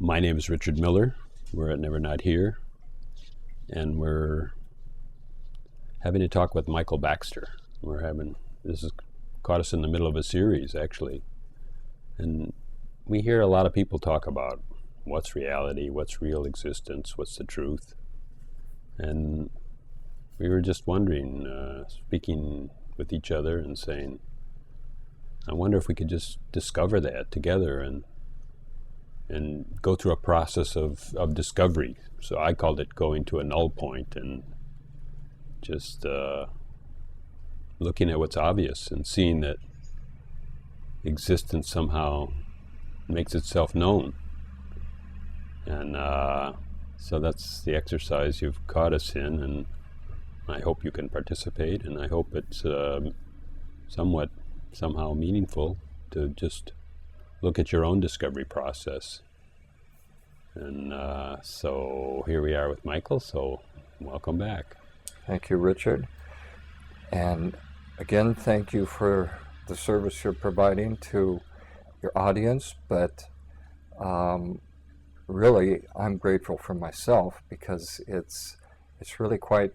My name is Richard Miller. We're at Never Not Here, and we're having a talk with Michael Baxter. This has caught us in the middle of a series, actually. And we hear a lot of people talk about what's reality, what's real existence, what's the truth. And we were just wondering, speaking with each other and saying, I wonder if we could just discover that together and go through a process of discovery. So I called it going to a null point and just looking at what's obvious and seeing that existence somehow makes itself known. And so that's the exercise you've caught us in, and I hope you can participate, and I hope it's somehow meaningful to just look at your own discovery process. And so here we are with Michael, so welcome back. Thank you, Richard. And again, thank you for the service you're providing to your audience, but really I'm grateful for myself because it's really quite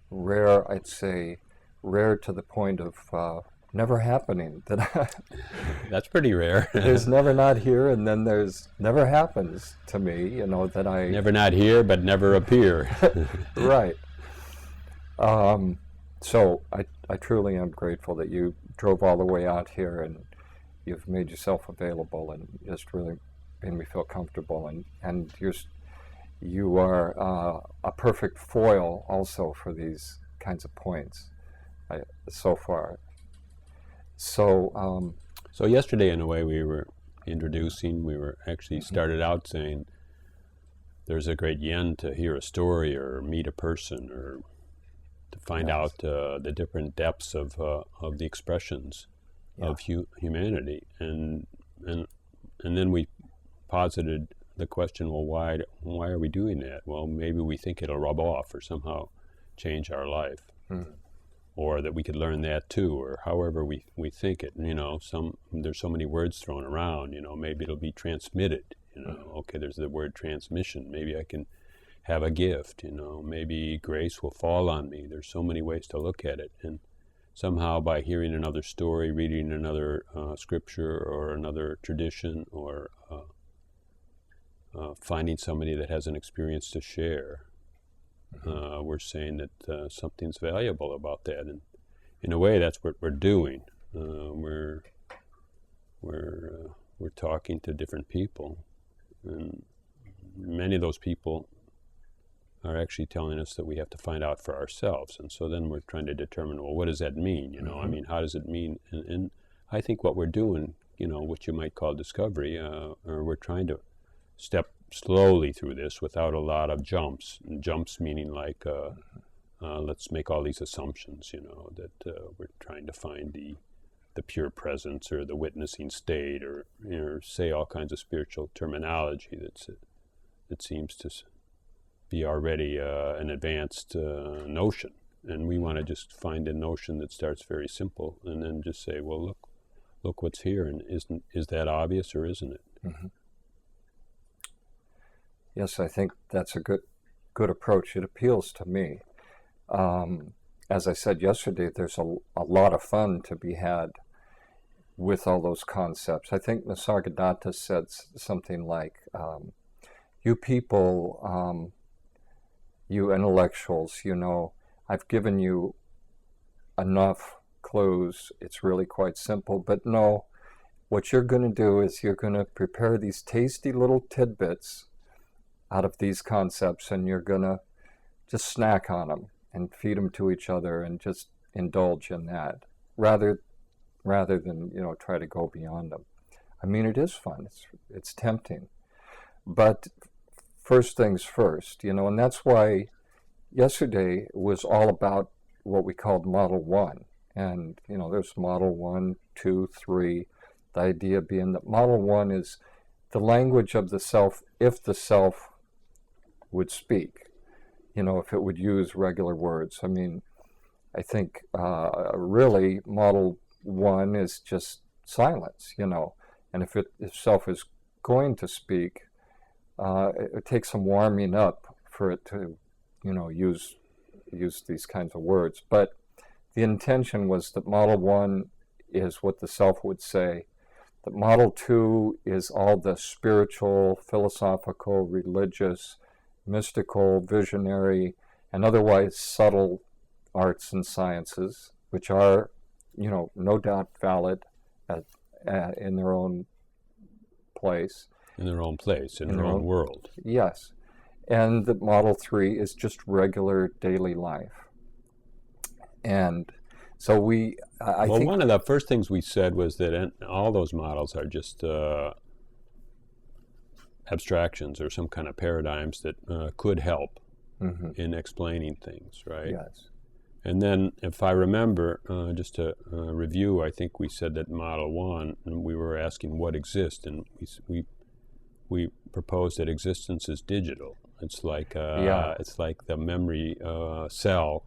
rare, I'd say, rare to the point of never happening. That's pretty rare. There's Never Not Here, and then there's never happens to me, that I... Never not here, but never appear. Right. So I truly am grateful that you drove all the way out here and you've made yourself available and just really made me feel comfortable. And you are a perfect foil also for these kinds of points so far. So yesterday, in a way, we were actually started out saying there's a great yen to hear a story or meet a person or to find out the different depths of the expressions of humanity, and then we posited the question, well, why are we doing that? Well, maybe we think it'll rub off or somehow change our life. Or that we could learn that too, or however we think it. There's so many words thrown around. Maybe it'll be transmitted. Okay, there's the word transmission. Maybe I can have a gift. Maybe grace will fall on me. There's so many ways to look at it, and somehow by hearing another story, reading another scripture or another tradition, or finding somebody that has an experience to share. We're saying that something's valuable about that, and in a way, that's what we're doing. We're talking to different people, and many of those people are actually telling us that we have to find out for ourselves. And so then we're trying to determine, well, what does that mean? How does it mean? And I think what we're doing, what you might call discovery, or we're trying to step slowly through this without a lot of jumps. And jumps meaning like, let's make all these assumptions, that we're trying to find the pure presence or the witnessing state, or say all kinds of spiritual terminology that seems to be already an advanced notion. And we want to just find a notion that starts very simple and then just say, well, look what's here, and is that obvious or isn't it? Mm-hmm. Yes, I think that's a good approach. It appeals to me. As I said yesterday, there's a lot of fun to be had with all those concepts. I think Nisargadatta said something like, you people, you intellectuals, I've given you enough clues. It's really quite simple. But no, what you're going to do is you're going to prepare these tasty little tidbits out of these concepts, and you're going to just snack on them and feed them to each other and just indulge in that rather than try to go beyond them. I mean, it is fun. It's tempting. But first things first, and that's why yesterday was all about what we called Model 1. And, there's Model 1, 2, 3, the idea being that Model 1 is the language of the self if the self would speak, if it would use regular words. I mean, I think really Model 1 is just silence, and if self is going to speak, it takes some warming up for it to, use these kinds of words. But the intention was that Model 1 is what the self would say, that Model 2 is all the spiritual, philosophical, religious, mystical, visionary, and otherwise subtle arts and sciences, which are, no doubt valid in their own place. In their own place, in their own world. Yes. And that Model 3 is just regular daily life. And so I think one of the first things we said was that all those models are just abstractions or some kind of paradigms that could help in explaining things, right? Yes. And then, if I remember, just to review, I think we said that Model 1, and we were asking what exists, and we proposed that existence is digital. It's like it's like the memory cell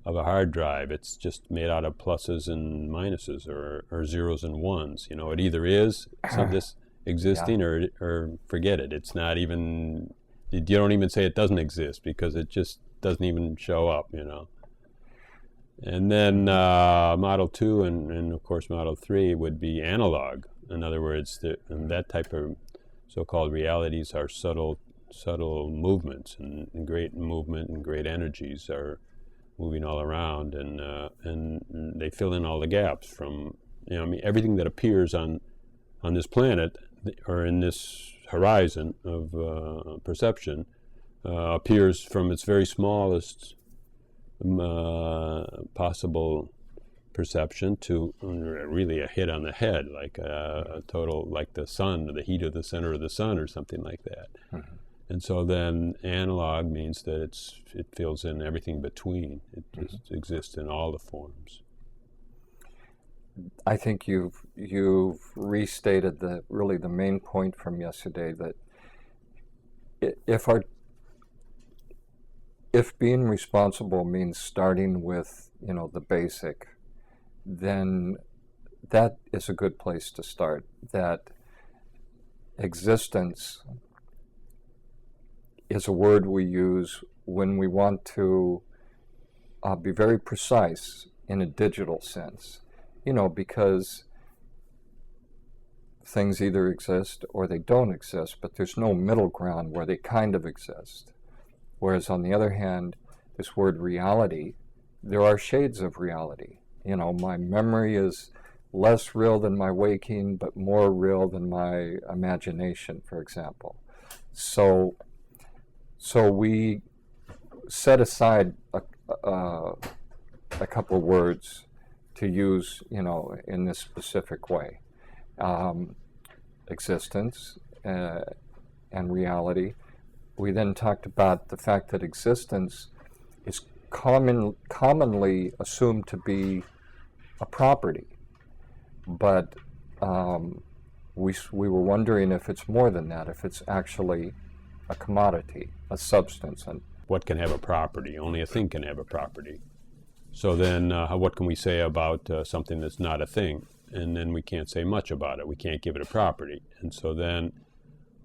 of a hard drive. It's just made out of pluses and minuses, or zeros and ones. It either is this existing or forget it. It's not even. You don't even say it doesn't exist because it just doesn't even show up. And then Model 2 and of course Model 3 would be analog. In other words, that type of so-called realities are subtle movements, and great movement and great energies are moving all around, and they fill in all the gaps from everything that appears on this planet or in this horizon of perception appears from its very smallest possible perception to really a hit on the head, like a total, like the sun, or the heat of the center of the sun, or something like that. And so then analog means that it fills in everything between. It just exists in all the forms. I think you've restated the main point from yesterday, that if being responsible means starting with the basic, then that is a good place to start. That existence is a word we use when we want to be very precise in a digital sense, because things either exist or they don't exist, but there's no middle ground where they kind of exist. Whereas on the other hand, this word reality, there are shades of reality. My memory is less real than my waking, but more real than my imagination, for example. So we set aside a couple words to use, in this specific way. Existence and reality. We then talked about the fact that existence is commonly assumed to be a property, but we were wondering if it's more than that, if it's actually a commodity, a substance. And what can have a property? Only a thing can have a property. So then what can we say about something that's not a thing? And then we can't say much about it. We can't give it a property. And so then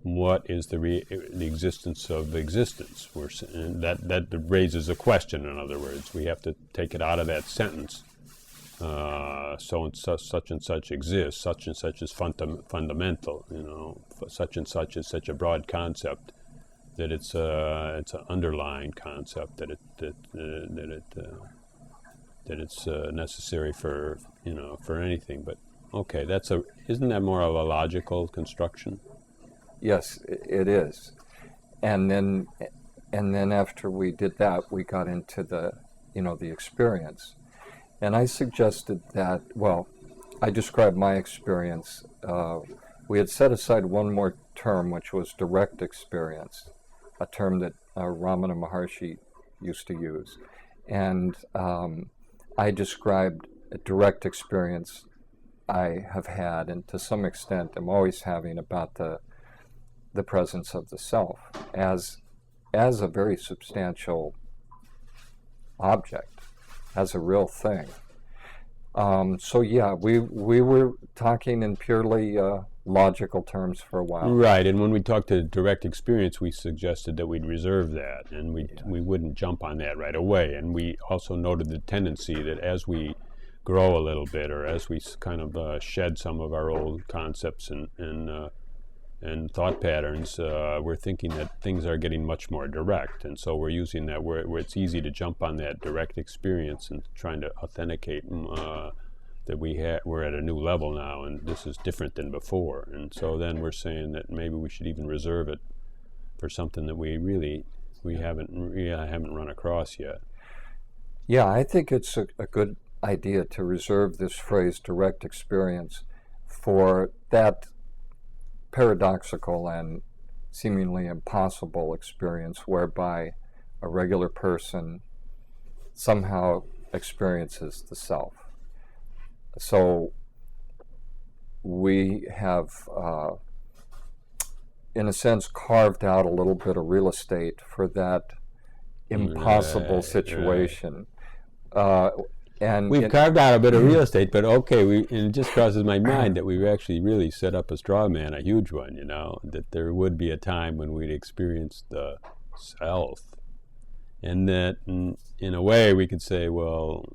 what is the existence of existence? That raises a question, in other words. We have to take it out of that sentence. So and such and such exists, such and such is fundamental, such and such is such a broad concept that it's an underlying concept, that it's necessary for anything. But okay, isn't that more of a logical construction? Yes, it is. And then after we did that, we got into the experience. And I suggested that, I described my experience. We had set aside one more term, which was direct experience, a term that Ramana Maharshi used to use. And I described a direct experience I have had, and to some extent am always having, about the presence of the self as a very substantial object, as a real thing. So yeah, we were talking in purely logical terms for a while. Right, and when we talked to direct experience, we suggested that we'd reserve that, and Yeah. we wouldn't jump on that right away. And we also noted the tendency that as we grow a little bit, or as we kind of shed some of our old concepts and thought patterns, we're thinking that things are getting much more direct, and so we're using that where it's easy to jump on that direct experience and trying to authenticate that we're at a new level now, and this is different than before. And so then we're saying that maybe we should even reserve it for something that we haven't run across yet. Yeah, I think it's a good idea to reserve this phrase direct experience for that paradoxical and seemingly impossible experience whereby a regular person somehow experiences the self. So we have, in a sense, carved out a little bit of real estate for that impossible Right. situation. And We've carved out a bit of real estate, but okay, and it just crosses my mind that we've actually really set up a straw man, a huge one, that there would be a time when we'd experience the self. And that in a way we could say, well,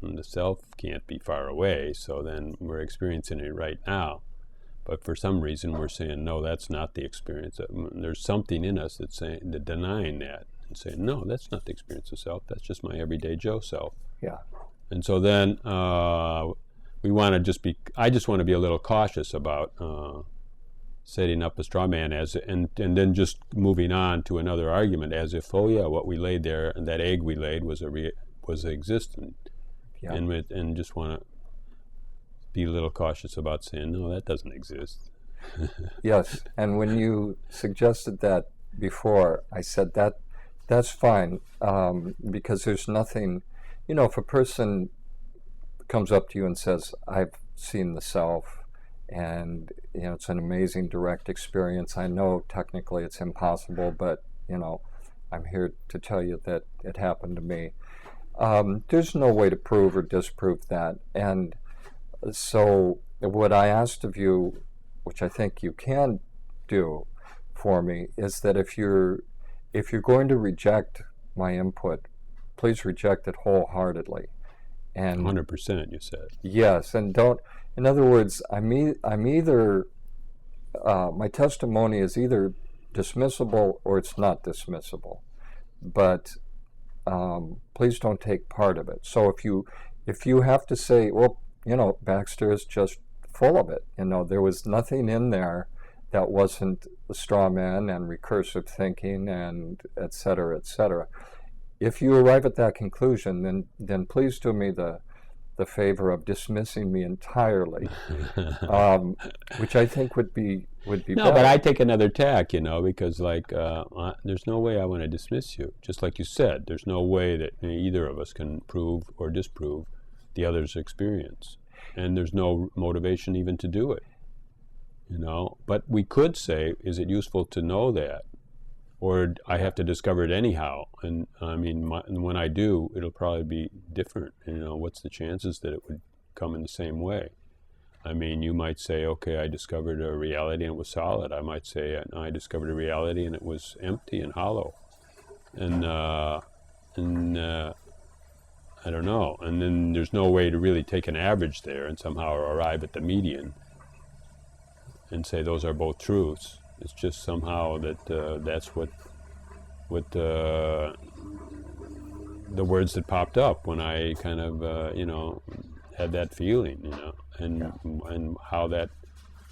the self can't be far away, so then we're experiencing it right now. But for some reason we're saying, no, that's not the experience. There's something in us that's denying that and saying, no, that's not the experience of self, that's just my everyday Joe self. yeah, And so then we want to I just want to be a little cautious about setting up a straw man and then just moving on to another argument as if, oh yeah, what we laid there, and that egg we laid was existent. yeah. And just want to be a little cautious about saying, no, that doesn't exist. Yes, and when you suggested that before, I said that's fine, because there's nothing, if a person comes up to you and says, I've seen the self, and it's an amazing direct experience. I know technically it's impossible, but I'm here to tell you that it happened to me. There's no way to prove or disprove that, and so what I asked of you, which I think you can do for me, is that if you're going to reject my input, please reject it wholeheartedly. And 100%, you said. yes, and don't. In other words, I'm either my testimony is either dismissible or it's not dismissible, but please don't take part of it. So if you have to say, well, Baxter is just full of it. There was nothing in there that wasn't the straw man and recursive thinking and et cetera, et cetera. If you arrive at that conclusion, then please do me the favor of dismissing me entirely, which I think would be No, better. but I take another tack, because there's no way I want to dismiss you. Just like you said, there's no way that either of us can prove or disprove the other's experience, and there's no motivation even to do it. But we could say, is it useful to know that, or I have to discover it anyhow? And I mean, when I do, it'll probably be different. What's the chances that it would come in the same way? I mean, you might say, okay, I discovered a reality and it was solid. I might say, I discovered a reality and it was empty and hollow. And I don't know. And then there's no way to really take an average there and somehow arrive at the median and say those are both truths. It's just somehow that that's what the words that popped up when I kind of had that feeling, and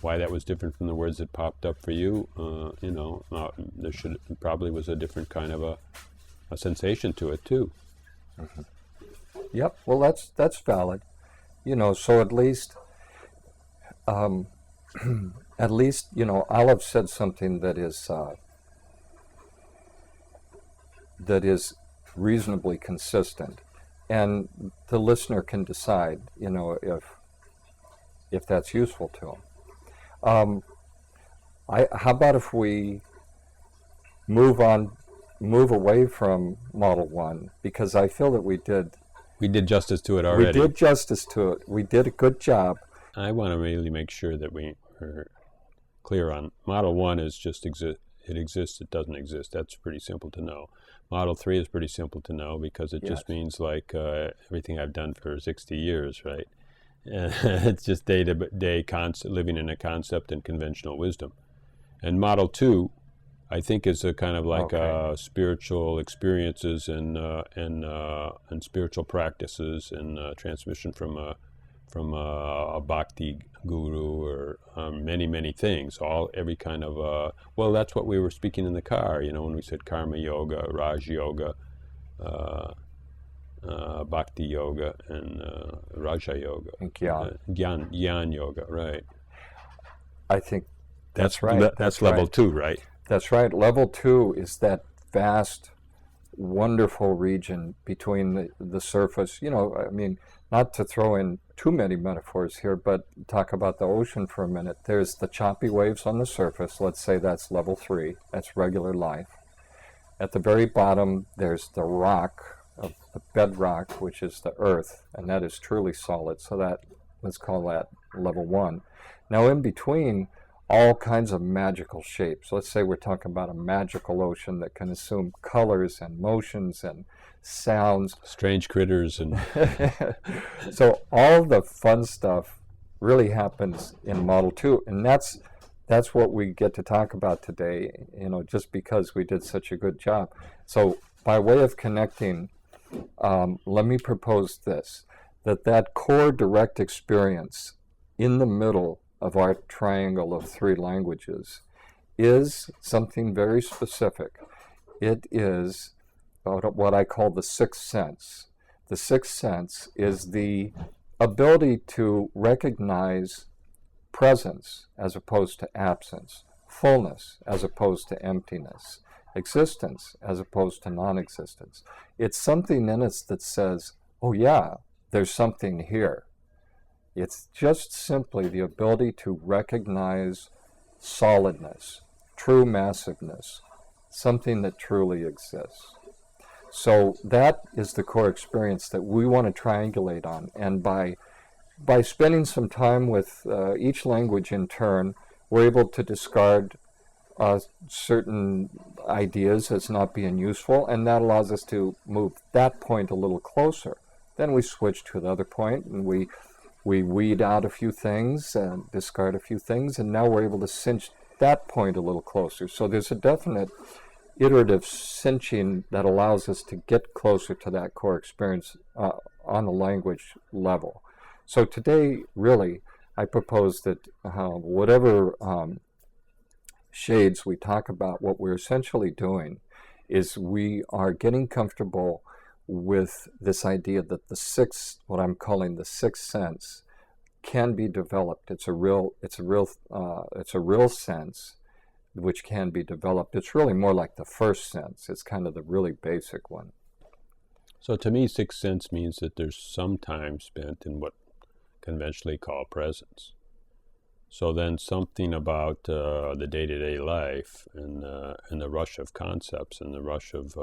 why that was different from the words that popped up for you. There probably was a different kind of a sensation to it too. Mm-hmm. Yep. Well, that's valid. So at least, I'll have said something that is reasonably consistent, and the listener can decide, if that's useful to them. How about if we move away from Model 1, because I feel that we did We did justice to it We already. did justice to it. We did a good job. I want to really make sure that we're clear on Model 1 is just it exists, it doesn't exist. That's pretty simple to know. Model 3 is pretty simple to know because it just means like everything I've done for 60 years, right? It's just day-to-day living in a concept and conventional wisdom. And Model 2, I think, is a kind of like spiritual experiences and spiritual practices and transmission from a bhakti guru or many things. Every kind of well, that's what we were speaking in the car. You know, when we said karma yoga, Raj yoga, bhakti yoga, and Raja yoga, And Gyan. Gyan yoga, right? I think that's right. That's level 2, right? That's right. Level 2 is that vast, wonderful region between the surface. You know, I mean, not to throw in too many metaphors here, but talk about the ocean for a minute. There's the choppy waves on the surface. Let's say that's level 3. That's regular life. At the very bottom, there's the rock, the bedrock, which is the earth, and that is truly solid. So let's call that level 1. Now, in between, all kinds of magical shapes. Let's say we're talking about a magical ocean that can assume colors and motions and sounds. Strange critters and So all the fun stuff really happens in Model 2, and that's what we get to talk about today, you know, just because we did such a good job. So by way of connecting, let me propose this, that core direct experience in the middle of our triangle of 3 languages is something very specific. It is what I call the sixth sense. The sixth sense is the ability to recognize presence as opposed to absence, fullness as opposed to emptiness, existence as opposed to non-existence. It's something in us that says, oh yeah, there's something here. It's just simply the ability to recognize solidness, true massiveness, something that truly exists. So that is the core experience that we want to triangulate on. And by spending some time with each language in turn, we're able to discard certain ideas as not being useful, and that allows us to move that point a little closer. Then we switch to another point, and we weed out a few things and discard a few things, and now we're able to cinch that point a little closer. So there's a definite iterative cinching that allows us to get closer to that core experience on the language level. So today, really, I propose that whatever shades we talk about, what we're essentially doing is we are getting comfortable with this idea that the sixth, what I'm calling the sixth sense, can be developed. It's a real sense which can be developed. It's really more like the first sense. It's kind of the really basic one. So to me, sixth sense means that there's some time spent in what conventionally called presence. So then something about the day-to-day life and the rush of concepts and the rush of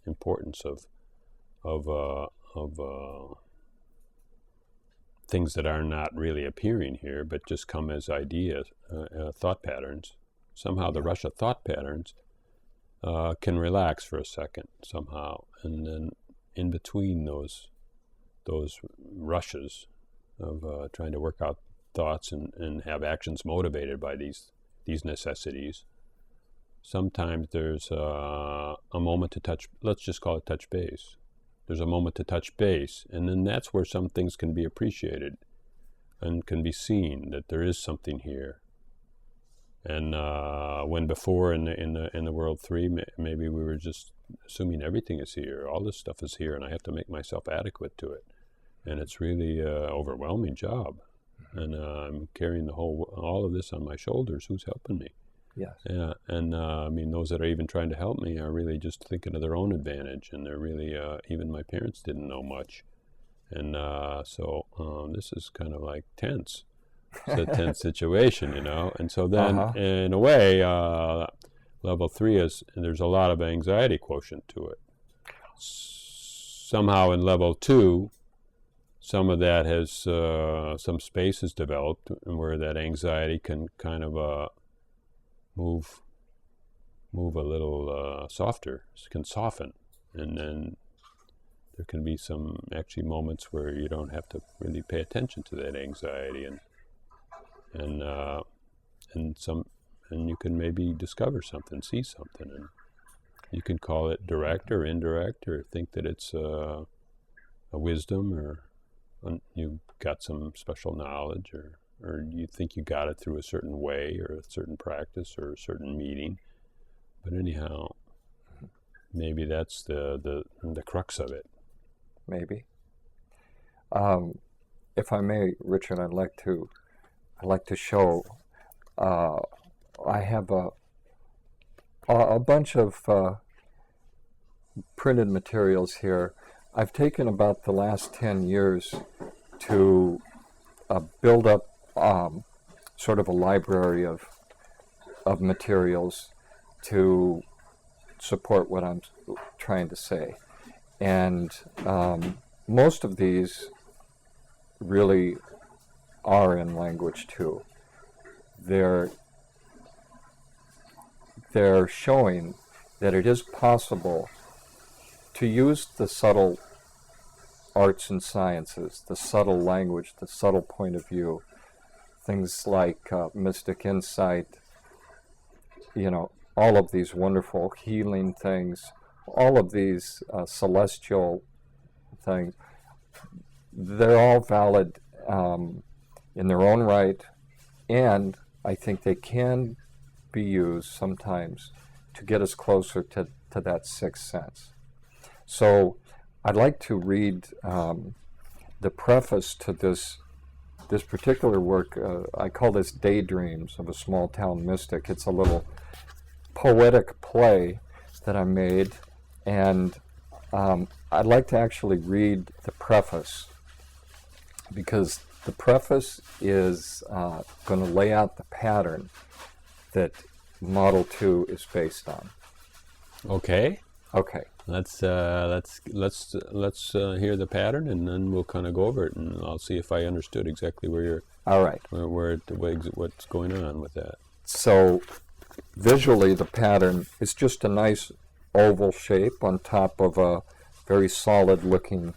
importance of things that are not really appearing here, but just come as ideas, thought patterns. Somehow the rush of thought patterns can relax for a second somehow, and then in between those rushes of trying to work out thoughts and have actions motivated by these necessities, sometimes there's a moment to touch, let's just call it touch base. There's a moment to touch base, and then that's where some things can be appreciated and can be seen that there is something here. And when before in the world 3, maybe we were just assuming everything is here, all this stuff is here, and I have to make myself adequate to it, and it's really an overwhelming job, and I'm carrying all of this on my shoulders. Who's helping me? Yes. Yeah, and I mean, those that are even trying to help me are really just thinking of their own advantage, and they're really, even my parents didn't know much, and so this is kind of like tense. It's a tense situation, you know, and so then, in a way, level 3 is, there's a lot of anxiety quotient to it. Somehow in level 2, some of that has some space has developed where that anxiety can kind of move a little softer, can soften, and then there can be some actually moments where you don't have to really pay attention to that anxiety, and you can maybe discover something, see something, and you can call it direct or indirect, or think that it's a wisdom, or you got some special knowledge, or you think you got it through a certain way, or a certain practice, or a certain meeting. But anyhow, maybe that's the crux of it. Maybe. If I may, Richard, I'd like to show. I have a bunch of printed materials here. I've taken about the last 10 years to build up sort of a library of materials to support what I'm trying to say. And most of these really are in language too. They're showing that it is possible to use the subtle arts and sciences, the subtle language, the subtle point of view, things like mystic insight, all of these wonderful healing things, all of these celestial things. They're all valid in their own right, and I think they can be used sometimes to get us closer to that sixth sense. So I'd like to read the preface to this particular work. I call this Daydreams of a Small Town Mystic. It's a little poetic play that I made, and I'd like to actually read the preface, because the preface is going to lay out the pattern that Model 2 is based on. Okay. Okay. Let's hear the pattern, and then we'll kind of go over it, and I'll see if I understood exactly where you're. All right. What's going on with that. So visually, the pattern is just a nice oval shape on top of a very solid-looking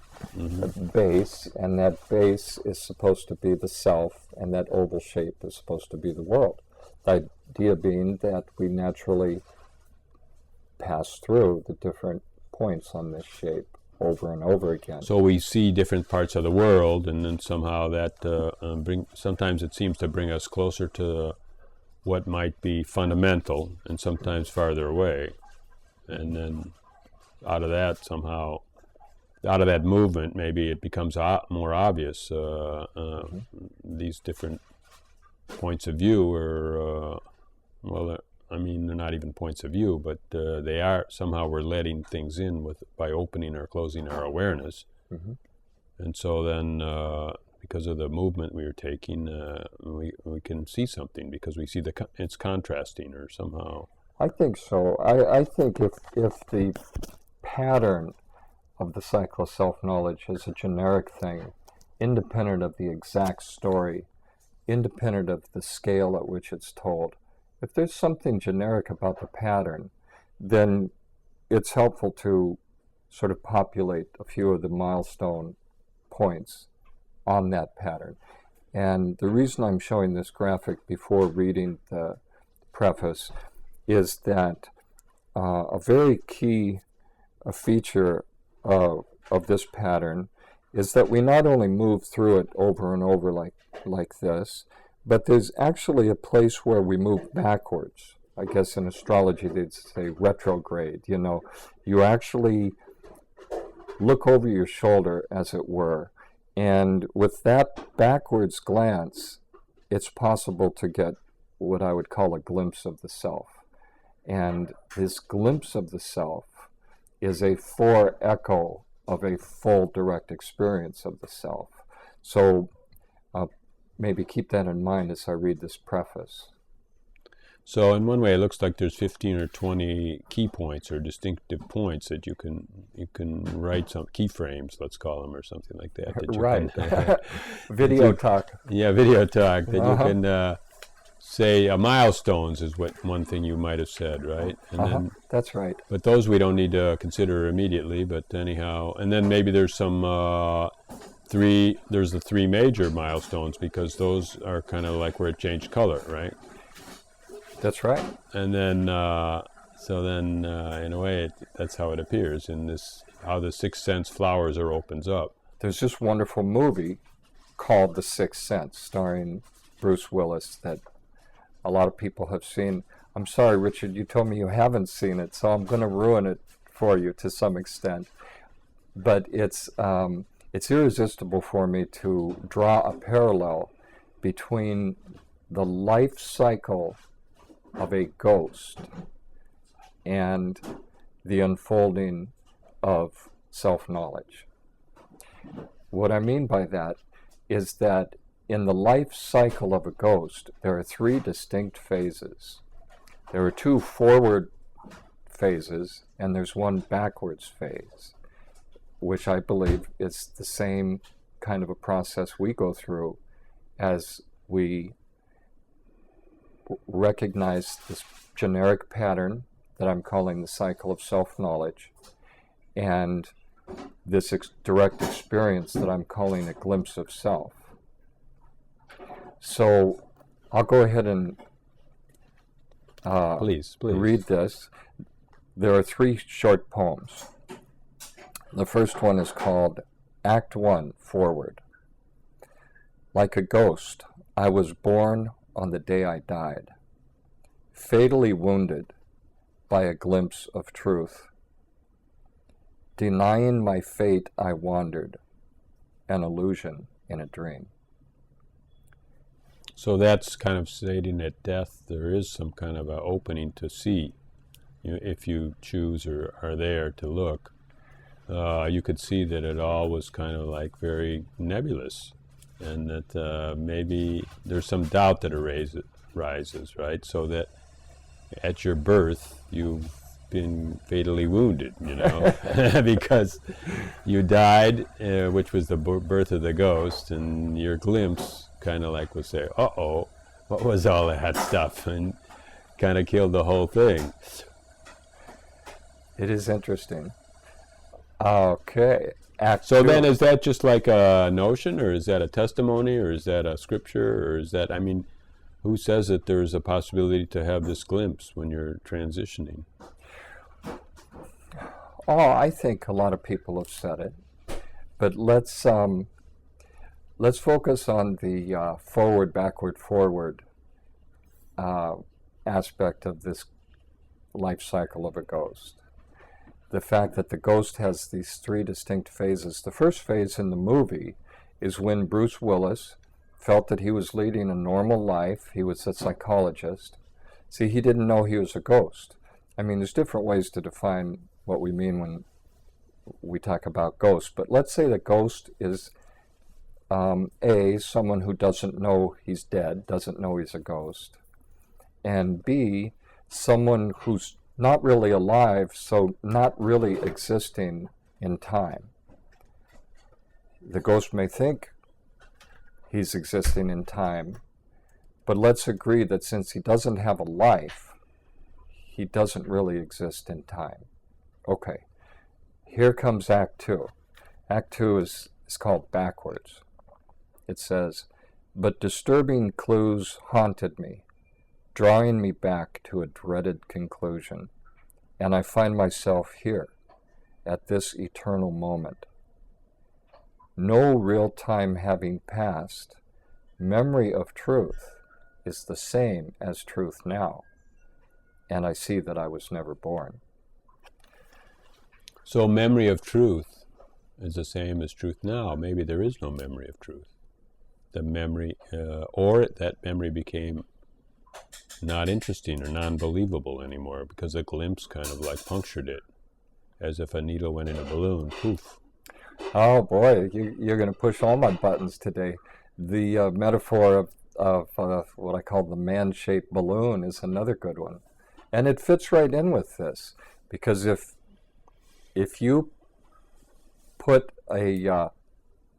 base, and that base is supposed to be the self, and that oval shape is supposed to be the world. The idea being that we naturally pass through the different points on this shape over and over again. So we see different parts of the world, and then somehow that sometimes it seems to bring us closer to what might be fundamental, and sometimes farther away. And then out of that movement, maybe it becomes more obvious. These different points of view are, they're not even points of view, but they are, somehow we're letting things in by opening or closing our awareness. Mm-hmm. And so then, because of the movement we were taking, we can see something, because we see it's contrasting, or somehow. I think so. I think if the pattern of the cycle of self-knowledge is a generic thing, independent of the exact story, independent of the scale at which it's told, if there's something generic about the pattern, then it's helpful to sort of populate a few of the milestone points on that pattern. And the reason I'm showing this graphic before reading the preface is that a very key feature of this pattern is that we not only move through it over and over like this, but there's actually a place where we move backwards. I guess in astrology they'd say retrograde. You actually look over your shoulder, as it were, and with that backwards glance, it's possible to get what I would call a glimpse of the self. And this glimpse of the self is a fore-echo of a full direct experience of the self. So maybe keep that in mind as I read this preface. So in one way, it looks like there's 15 or 20 key points or distinctive points that you can write some keyframes, let's call them, or something like that. That you Right. can, Video talk. yeah, video talk. That you Uh-huh. can say milestones is what one thing you might have said, right? And then, That's right. but those we don't need to consider immediately. But anyhow, and then maybe there's some There's the three major milestones because those are kind of like where it changed color, right? That's right. And then, in a way, that's how it appears in this, how the sixth sense flowers or opens up. There's this wonderful movie called The Sixth Sense, starring Bruce Willis, that a lot of people have seen. I'm sorry, Richard, you told me you haven't seen it, so I'm going to ruin it for you to some extent. But it's irresistible for me to draw a parallel between the life cycle of a ghost and the unfolding of self-knowledge. What I mean by that is that in the life cycle of a ghost, there are three distinct phases. There are two forward phases, and there's one backwards phase, which I believe is the same kind of a process we go through as we recognize this generic pattern that I'm calling the cycle of self-knowledge, and this direct experience that I'm calling a glimpse of self. So I'll go ahead and Please. read this. There are three short poems. The first one is called Act 1, Forward. Like a ghost, I was born on the day I died, fatally wounded by a glimpse of truth. Denying my fate, I wandered, an illusion in a dream. So that's kind of stating at death there is some kind of an opening to see. If you choose or are there to look, you could see that it all was kind of like very nebulous, and that maybe there's some doubt that arises, right? So that at your birth you've been fatally wounded, because you died, which was the birth of the ghost, and your glimpse kind of like would say, uh-oh, what was all that stuff, and kind of killed the whole thing. It is interesting. Okay. So then is that just like a notion, or is that a testimony, or is that a scripture, or is that, who says that there's a possibility to have this glimpse when you're transitioning? Oh, I think a lot of people have said it, but let's focus on the forward, backward, forward aspect of this life cycle of a ghost. The fact that the ghost has these three distinct phases. The first phase in the movie is when Bruce Willis felt that he was leading a normal life. He was a psychologist. See, he didn't know he was a ghost. There's different ways to define what we mean when we talk about ghosts, but let's say the ghost is A, someone who doesn't know he's dead, doesn't know he's a ghost, and B, someone who's not really alive, so not really existing in time. The ghost may think he's existing in time, but let's agree that since he doesn't have a life, he doesn't really exist in time. Okay, here comes Act 2. Act 2 is called Backwards. It says, but disturbing clues haunted me, drawing me back to a dreaded conclusion, and I find myself here, at this eternal moment. No real time having passed, memory of truth is the same as truth now, and I see that I was never born. So memory of truth is the same as truth now. Maybe there is no memory of truth. The memory, or that memory became not interesting or non-believable anymore because a glimpse kind of like punctured it, as if a needle went in a balloon. Poof. Oh boy, you're going to push all my buttons today. The metaphor of what I call the man-shaped balloon is another good one. And it fits right in with this, because if you put a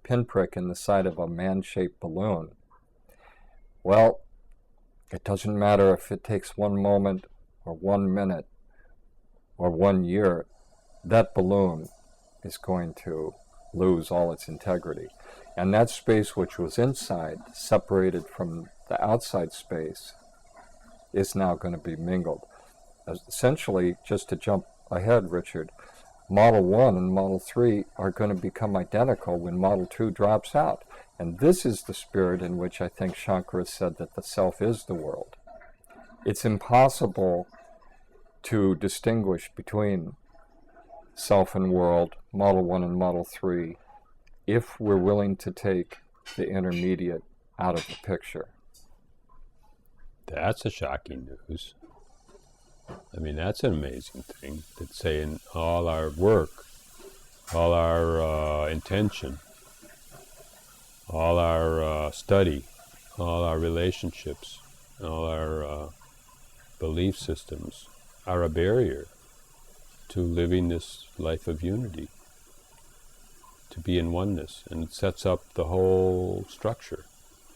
pinprick in the side of a man-shaped balloon, well, it doesn't matter if it takes 1 moment or 1 minute or 1 year, that balloon is going to lose all its integrity. And that space which was inside, separated from the outside space, is now going to be mingled. Essentially, just to jump ahead, Richard, Model 1 and Model 3 are going to become identical when Model 2 drops out. And this is the spirit in which I think Shankara said that the self is the world. It's impossible to distinguish between self and world, Model 1 and Model 3, if we're willing to take the intermediate out of the picture. That's a shocking news. I mean, that's an amazing thing. That saying all our work, all our intention, all our study, all our relationships, all our belief systems are a barrier to living this life of unity, to be in oneness, and it sets up the whole structure.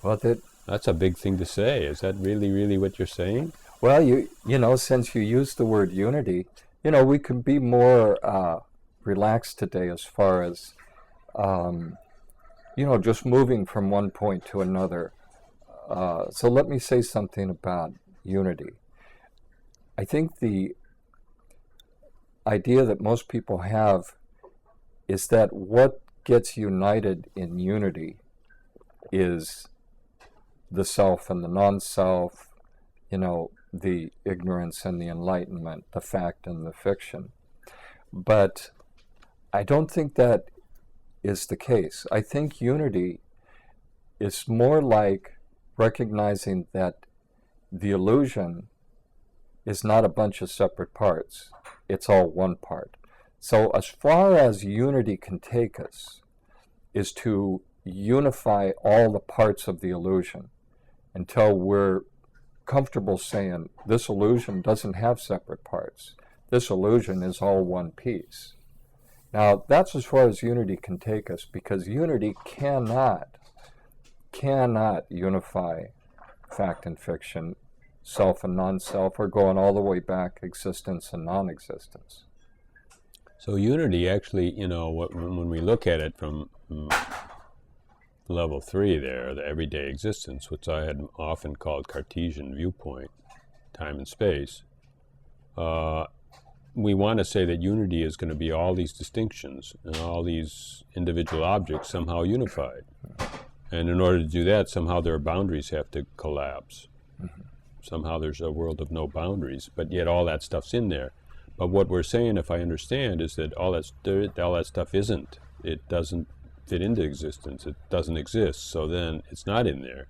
Well, that's a big thing to say. Is that really what you're saying? Well, you know, since you used the word unity, you know, we can be more relaxed today as far as, you know, just moving from one point to another. So let me say something about unity. I think the idea that most people have is that what gets united in unity is the self and the non-self, you know, the ignorance and the enlightenment, the fact and the fiction. But I don't think that is the case. I think unity is more like recognizing that the illusion is not a bunch of separate parts. It's all one part. So as far as unity can take us is to unify all the parts of the illusion until we're comfortable saying this illusion doesn't have separate parts. This illusion is all one piece. Now, that's as far as unity can take us, because unity cannot unify fact and fiction, self and non-self, or going all the way back, existence and non-existence. So unity actually, you know, when we look at it from level 3 there, the everyday existence, which I had often called Cartesian viewpoint, time and space, we want to say that unity is going to be all these distinctions and all these individual objects somehow unified. And in order to do that, somehow their boundaries have to collapse. Mm-hmm. Somehow there's a world of no boundaries, but yet all that stuff's in there. But what we're saying, if I understand, is that all that stuff isn't. It doesn't fit into existence. It doesn't exist. So then it's not in there.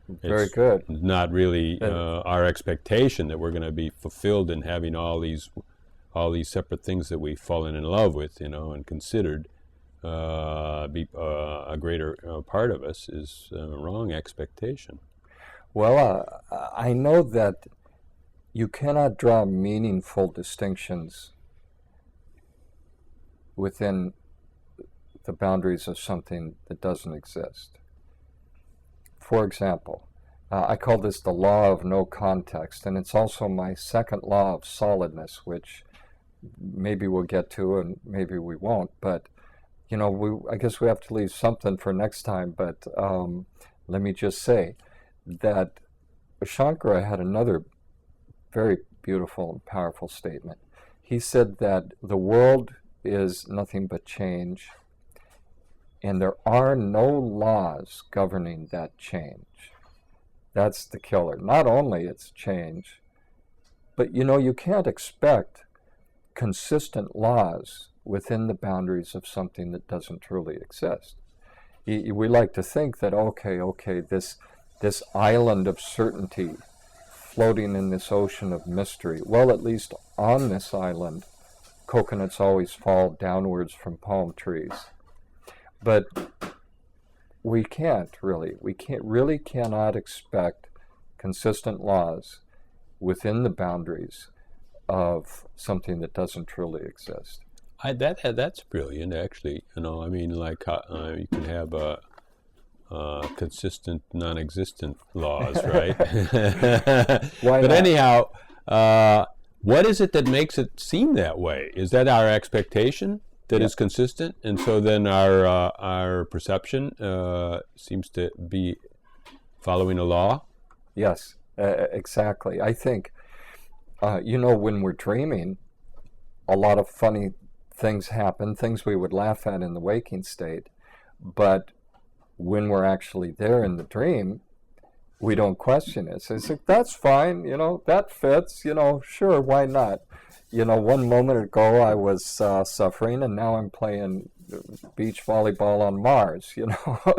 Very good. Not really our expectation that we're going to be fulfilled in having all these separate things that we've fallen in love with, you know, and considered be a greater part of us is a wrong expectation. Well, I know that you cannot draw meaningful distinctions within the boundaries of something that doesn't exist. For example, I call this the law of no context, and it's also my second law of solidness, which maybe we'll get to and maybe we won't, but you know, I guess we have to leave something for next time. But let me just say that Shankara had another very beautiful and powerful statement. He said that the world is nothing but change, and there are no laws governing that change. That's the killer. Not only it's change, but you know, you can't expect consistent laws within the boundaries of something that doesn't truly exist. We like to think that, okay, this island of certainty floating in this ocean of mystery. Well, at least on this island, coconuts always fall downwards from palm trees. But we can't really. We cannot expect consistent laws within the boundaries of something that doesn't truly exist. That's brilliant, actually. I mean, like you can have consistent, non-existent laws, right? Why But not? anyhow, what is it that makes it seem that way? Is that our expectation that Yeah. is consistent, and so then our perception seems to be following a law? Yes, exactly. I think, when we're dreaming, a lot of funny things happen, things we would laugh at in the waking state. But when we're actually there in the dream, we don't question it. So it's like, that's fine, that fits, sure, why not? One moment ago I was suffering, and now I'm playing beach volleyball on Mars,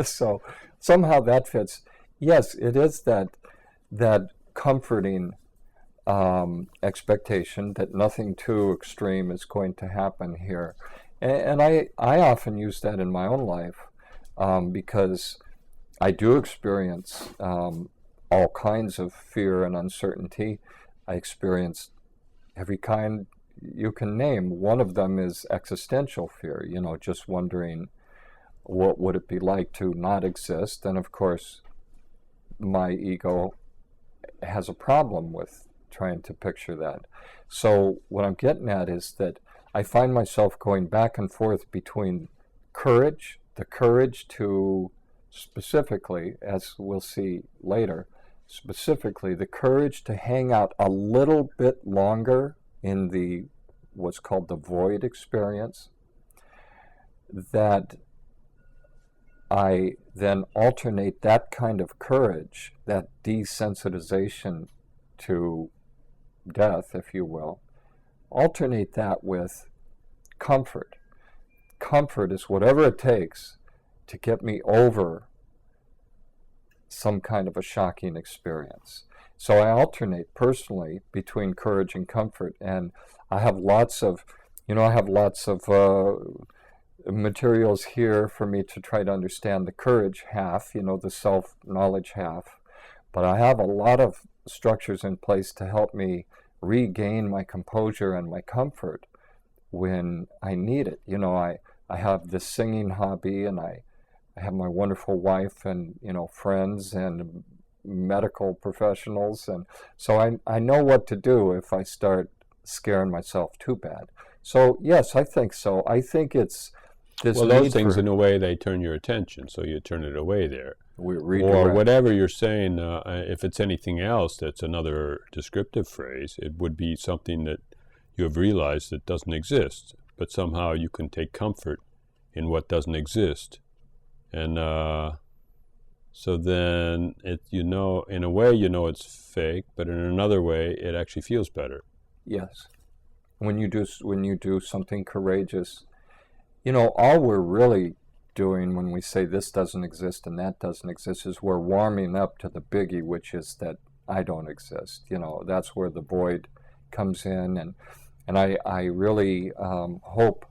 So somehow that fits. Yes, it is that comforting expectation that nothing too extreme is going to happen here. And I often use that in my own life because I do experience all kinds of fear and uncertainty. I experience every kind you can name. One of them is existential fear, just wondering what would it be like to not exist. And of course, my ego has a problem with trying to picture that. So what I'm getting at is that I find myself going back and forth between the courage to specifically, as we'll see later, specifically the courage to hang out a little bit longer in the what's called the void experience, that I then alternate that kind of courage, that desensitization to death, if you will, alternate that with comfort. Comfort is whatever it takes to get me over some kind of a shocking experience. So I alternate personally between courage and comfort, and I have lots of materials here for me to try to understand the courage half, the self-knowledge half, but I have a lot of structures in place to help me regain my composure and my comfort when I need it. I have this singing hobby, and I have my wonderful wife and, friends and medical professionals. And so I know what to do if I start scaring myself too bad. So, yes, I think so. I think it's this Well, those need things, for in a way, they turn your attention, so you turn it away there. we Or redirect. whatever you're saying, if it's anything else that's another descriptive phrase, it would be something that you have realized that doesn't exist, but somehow you can take comfort in what doesn't exist. And so then, in a way, it's fake, but in another way, it actually feels better. Yes. When you do something courageous, all we're really doing when we say this doesn't exist and that doesn't exist is we're warming up to the biggie, which is that I don't exist. That's where the void comes in, and I really hope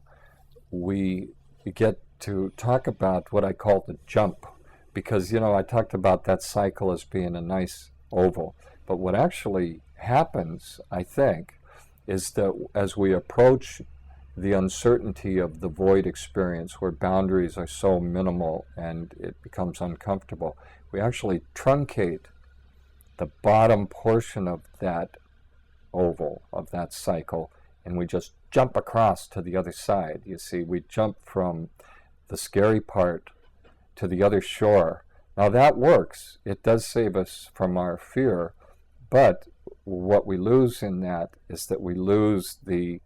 we get to talk about what I call the jump, because I talked about that cycle as being a nice oval, but what actually happens, I think, is that as we approach the uncertainty of the void experience, where boundaries are so minimal and it becomes uncomfortable, we actually truncate the bottom portion of that oval, of that cycle, and we just jump across to the other side. You see, we jump from the scary part to the other shore. Now that works. It does save us from our fear, but what we lose in that is that we lose the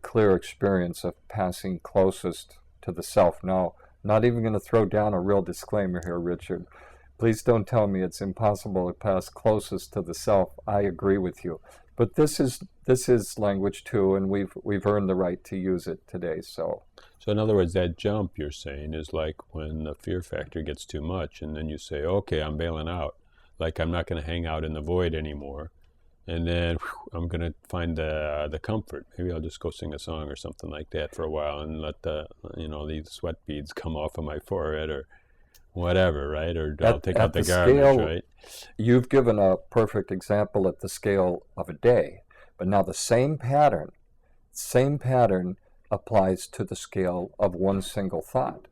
clear experience of passing closest to the self. Now, not even going to throw down a real disclaimer here, Richard. Please don't tell me it's impossible to pass closest to the self. I agree with you. But this is language too, and we've earned the right to use it today. So in other words, that jump you're saying is like when the fear factor gets too much, and then you say, okay, I'm bailing out. Like, I'm not going to hang out in the void anymore. And then I'm going to find the comfort. Maybe I'll just go sing a song or something like that for a while and let these sweat beads come off of my forehead, or whatever, right? Or I'll take out At the the garbage, scale, right? you've given a perfect example at the scale of a day, but now the same pattern applies to the scale of one single thought.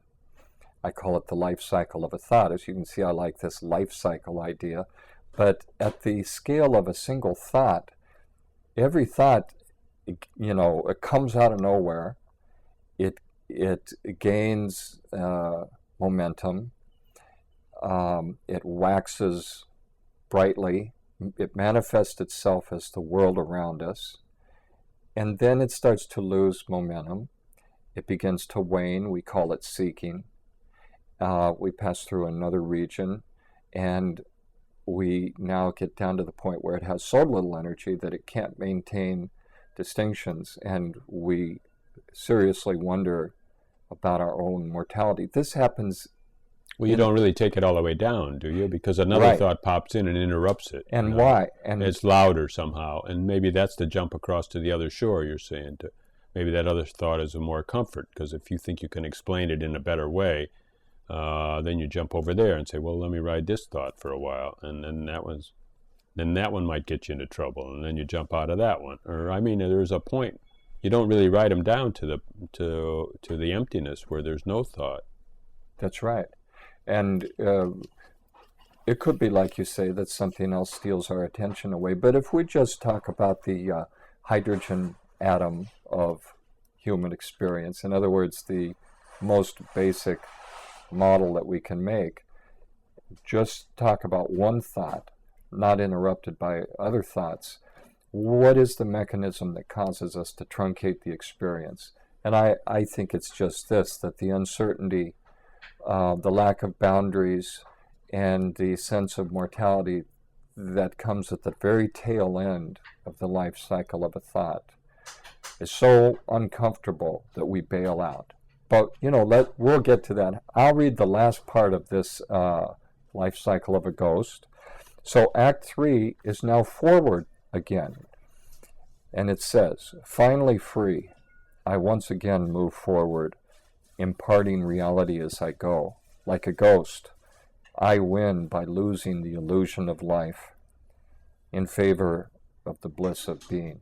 I call it the life cycle of a thought. As you can see, I like this life cycle idea. But at the scale of a single thought, every thought, it comes out of nowhere. It gains momentum. It waxes brightly. It manifests itself as the world around us. And then it starts to lose momentum. It begins to wane. We call it seeking. We pass through another region, and we now get down to the point where it has so little energy that it can't maintain distinctions, and we seriously wonder about our own mortality. This happens. Well, you don't really take it all the way down, do you? Because another Right. thought pops in and interrupts it. And why? And it's louder somehow, and maybe that's the jump across to the other shore. You're saying maybe that other thought is a more comfort, because if you think you can explain it in a better way, then you jump over there and say, well, let me ride this thought for a while, and then that one might get you into trouble, and then you jump out of that one. Or I mean, there's a point. You don't really ride them down to the emptiness where there's no thought. That's right. And it could be, like you say, that something else steals our attention away. But if we just talk about the hydrogen atom of human experience, in other words, the most basic model that we can make, just talk about one thought, not interrupted by other thoughts. What is the mechanism that causes us to truncate the experience? And I think it's just this, that the uncertainty, the lack of boundaries, and the sense of mortality that comes at the very tail end of the life cycle of a thought is so uncomfortable that we bail out. But, we'll get to that. I'll read the last part of this life cycle of a ghost. So Act 3 is now forward again. And it says, finally free, I once again move forward, imparting reality as I go. Like a ghost, I win by losing the illusion of life in favor of the bliss of being.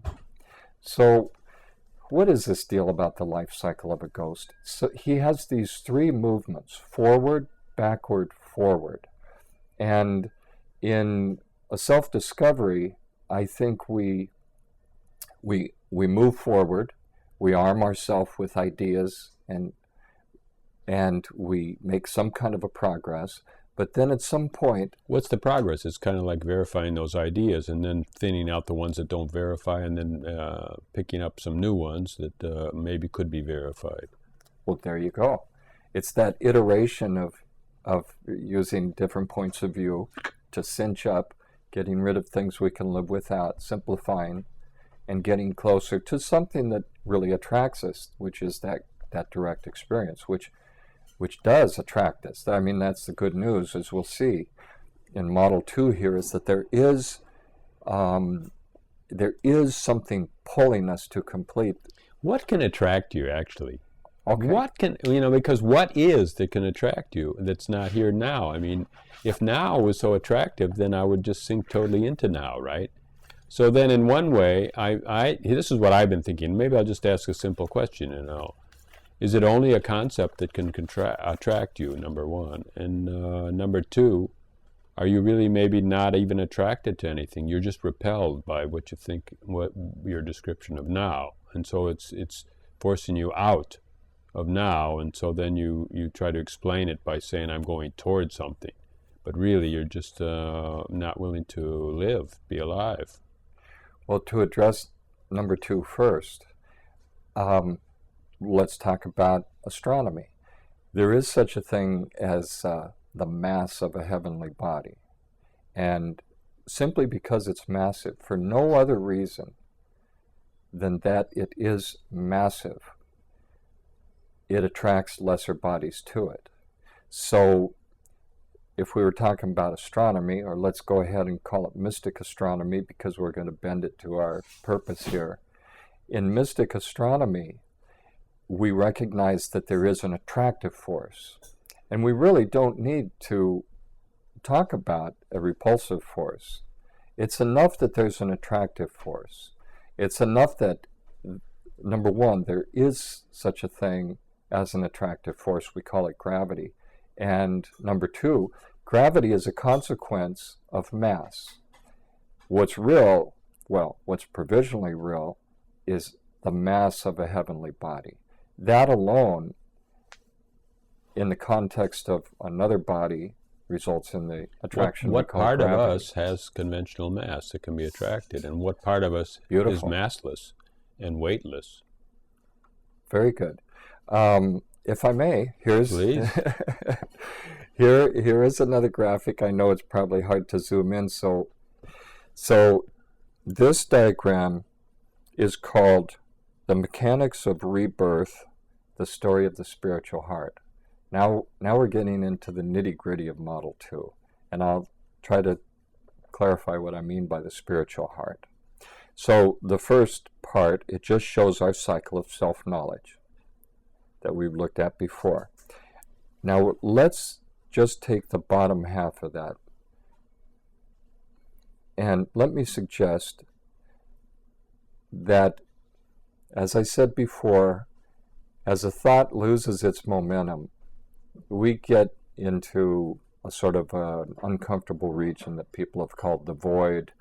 So what is this deal about the life cycle of a ghost? So he has these three movements, forward, backward, forward. And in a self-discovery, I think we move forward, we arm ourselves with ideas, and we make some kind of a progress. But then at some point... What's the progress? It's kind of like verifying those ideas and then thinning out the ones that don't verify, and then picking up some new ones that maybe could be verified. Well, there you go. It's that iteration of using different points of view to cinch up, getting rid of things we can live without, simplifying, and getting closer to something that really attracts us, which is that direct experience, which does attract us. I mean, that's the good news, as we'll see in Model 2 here, is that there is something pulling us to complete. What can attract you, actually? Okay. What can, because what is that can attract you that's not here now? I mean, if now was so attractive, then I would just sink totally into now, right? So then in one way, this is what I've been thinking. Maybe I'll just ask a simple question, Is it only a concept that can attract you, number one? And number two, are you really maybe not even attracted to anything? You're just repelled by what you think, what your description of now. And so it's forcing you out of now. And so then you try to explain it by saying, I'm going towards something. But really, you're just not willing to live, be alive. Well, to address number 2 first, let's talk about astronomy. There is such a thing as the mass of a heavenly body. And simply because it's massive, for no other reason than that it is massive, it attracts lesser bodies to it. So if we were talking about astronomy, or let's go ahead and call it mystic astronomy because we're going to bend it to our purpose here. In mystic astronomy, we recognize that there is an attractive force. And we really don't need to talk about a repulsive force. It's enough that there's an attractive force. It's enough that, number one, there is such a thing as an attractive force. We call it gravity. And number two, gravity is a consequence of mass. What's real, well, what's provisionally real, is the mass of a heavenly body. That alone, in the context of another body, results in the attraction. What part gravity. of us has conventional mass that can be attracted, and what part of us Beautiful. is massless and weightless? Very good. If I may, Please. here is another graphic. I know it's probably hard to zoom in. So this diagram is called The Mechanics of Rebirth, the Story of the Spiritual Heart. Now we're getting into the nitty-gritty of Model 2, and I'll try to clarify what I mean by the spiritual heart. So the first part, it just shows our cycle of self-knowledge that we've looked at before. Now let's just take the bottom half of that, and let me suggest that, as I said before, as a thought loses its momentum, we get into a sort of an uncomfortable region that people have called the void,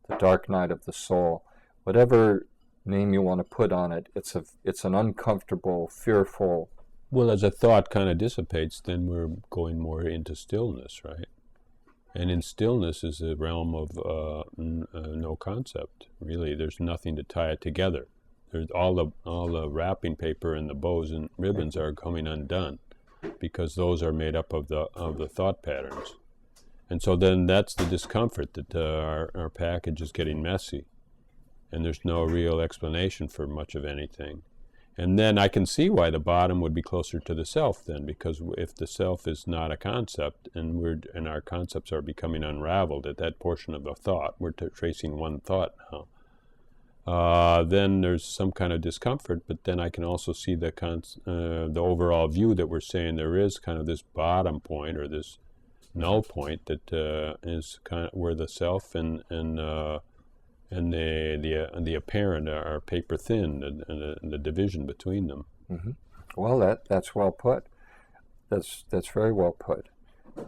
the dark night of the soul. Whatever name you want to put on it, it's an uncomfortable, fearful. Well, as a thought kind of dissipates, then we're going more into stillness, right? And in stillness is a realm of no concept, really. There's nothing to tie it together. There's all the wrapping paper and the bows and ribbons are coming undone, because those are made up of the thought patterns. And so then that's the discomfort, that our package is getting messy, and there's no real explanation for much of anything. And then I can see why the bottom would be closer to the self then, because if the self is not a concept, and our concepts are becoming unraveled at that portion of the thought, we're tracing one thought now, then there's some kind of discomfort. But then I can also see the overall view that we're saying there is kind of this bottom point, or this null point, that is kind of where the self and the apparent are paper thin, and the division between them. Mm-hmm. Well, that's well put. That's very well put.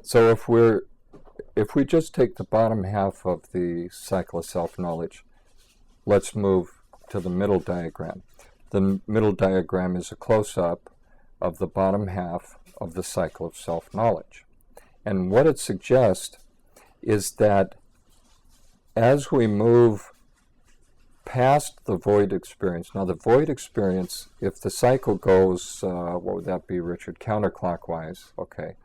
So if we just take the bottom half of the cycle of self-knowledge, let's move to the middle diagram. The middle diagram is a close-up of the bottom half of the cycle of self-knowledge. And what it suggests is that as we move past the void experience, now the void experience, if the cycle goes, what would that be, Richard, counterclockwise, okay,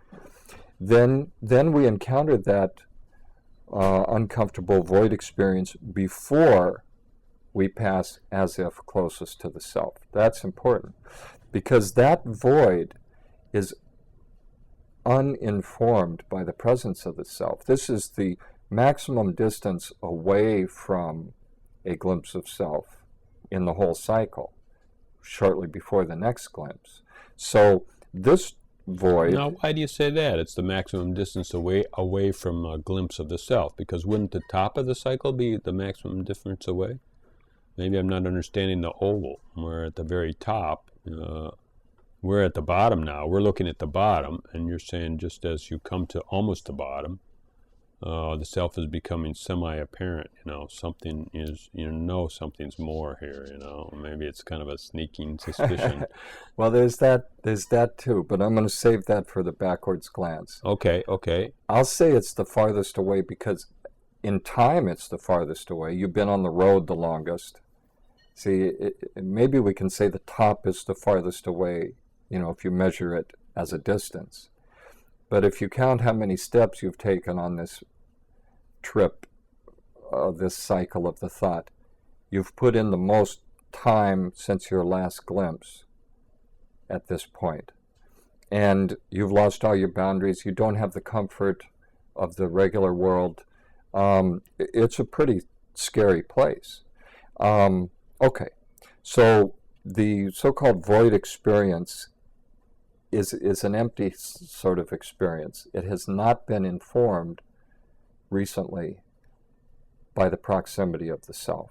then we encounter that uncomfortable void experience before we pass as if closest to the self. That's important, because that void is uninformed by the presence of the self. This is the maximum distance away from a glimpse of self in the whole cycle, shortly before the next glimpse. So this void... Now, why do you say that? It's the maximum distance away from a glimpse of the self, because wouldn't the top of the cycle be the maximum distance away? Maybe I'm not understanding the oval. We're at the very top. We're at the bottom now. We're looking at the bottom, and you're saying just as you come to almost the bottom, the self is becoming semi-apparent. Something is, something's more here. Maybe it's kind of a sneaking suspicion. Well, there's that too, but I'm going to save that for the backwards glance. Okay. I'll say it's the farthest away because in time it's the farthest away. You've been on the road the longest. See, maybe we can say the top is the farthest away, if you measure it as a distance. But if you count how many steps you've taken on this trip, this cycle of the thought, you've put in the most time since your last glimpse at this point. And you've lost all your boundaries. You don't have the comfort of the regular world. It's a pretty scary place. Okay, so the so-called void experience is an empty sort of experience. It has not been informed recently by the proximity of the self.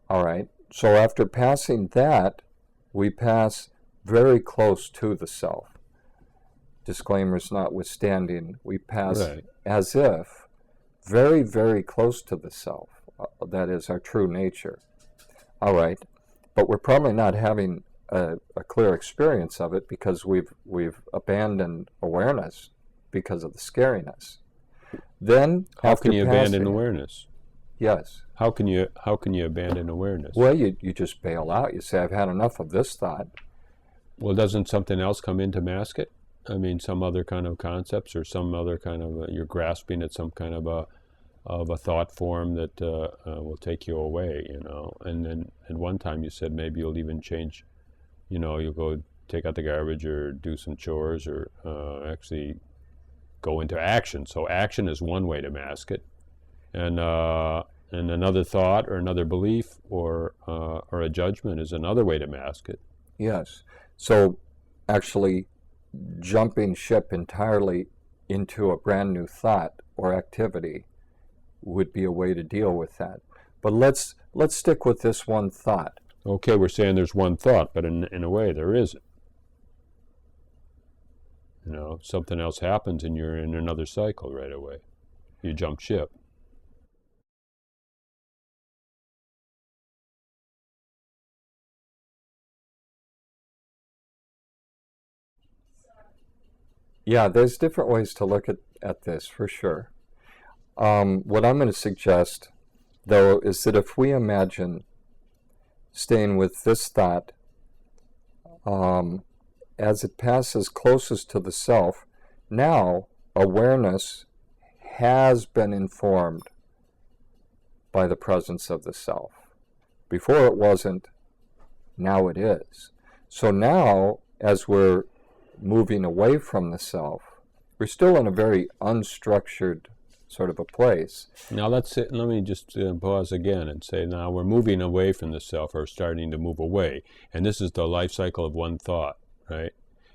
All right, so after passing that, we pass very close to the self. Disclaimers notwithstanding, we pass Right. as if very, very close to the self. That is our true nature. All right, but we're probably not having a clear experience of it because we've abandoned awareness because of the scariness. Then How can you abandon passing- awareness? Yes. How can you abandon awareness? Well, you just bail out. You say, I've had enough of this thought. Well, doesn't something else come in to mask it? I mean, some other kind of concepts, or some other kind of you're grasping at some kind of a thought form that will take you away, you know. And then at one time you said maybe you'll even change, you know, you'll go take out the garbage or do some chores or actually go into action. So action is one way to mask it, and another thought or another belief or a judgment is another way to mask it. Yes. So actually jumping ship entirely into a brand new thought or activity would be a way to deal with that. But let's stick with this one thought. Okay, we're saying there's one thought, but in a way there isn't. You know, something else happens and you're in another cycle right away. You jump ship. Yeah, there's different ways to look at this for sure. What I'm going to suggest, though, is that if we imagine staying with this thought as it passes closest to the self, now awareness has been informed by the presence of the self. Before it wasn't, now it is. So now, as we're moving away from the self, we're still in a very unstructured sort of a place. Now let me just pause again and say now we're moving away from the self, or starting to move away. And this is the life cycle of one thought, right?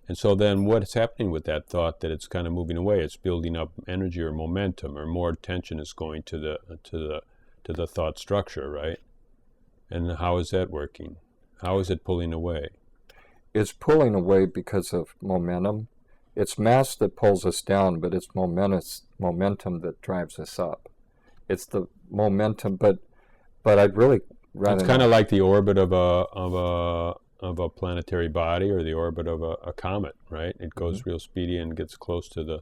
And so then what's happening with that thought that it's kind of moving away? It's building up energy or momentum, or more attention is going to the thought structure, right? And how is that working? How is it pulling away? It's pulling away because of momentum. It's mass that pulls us down, but it's momentum that drives us up. It's the momentum, but I'd really rather. It's kind of like the orbit of a planetary body, or the orbit of a comet, right? It goes real speedy and gets close to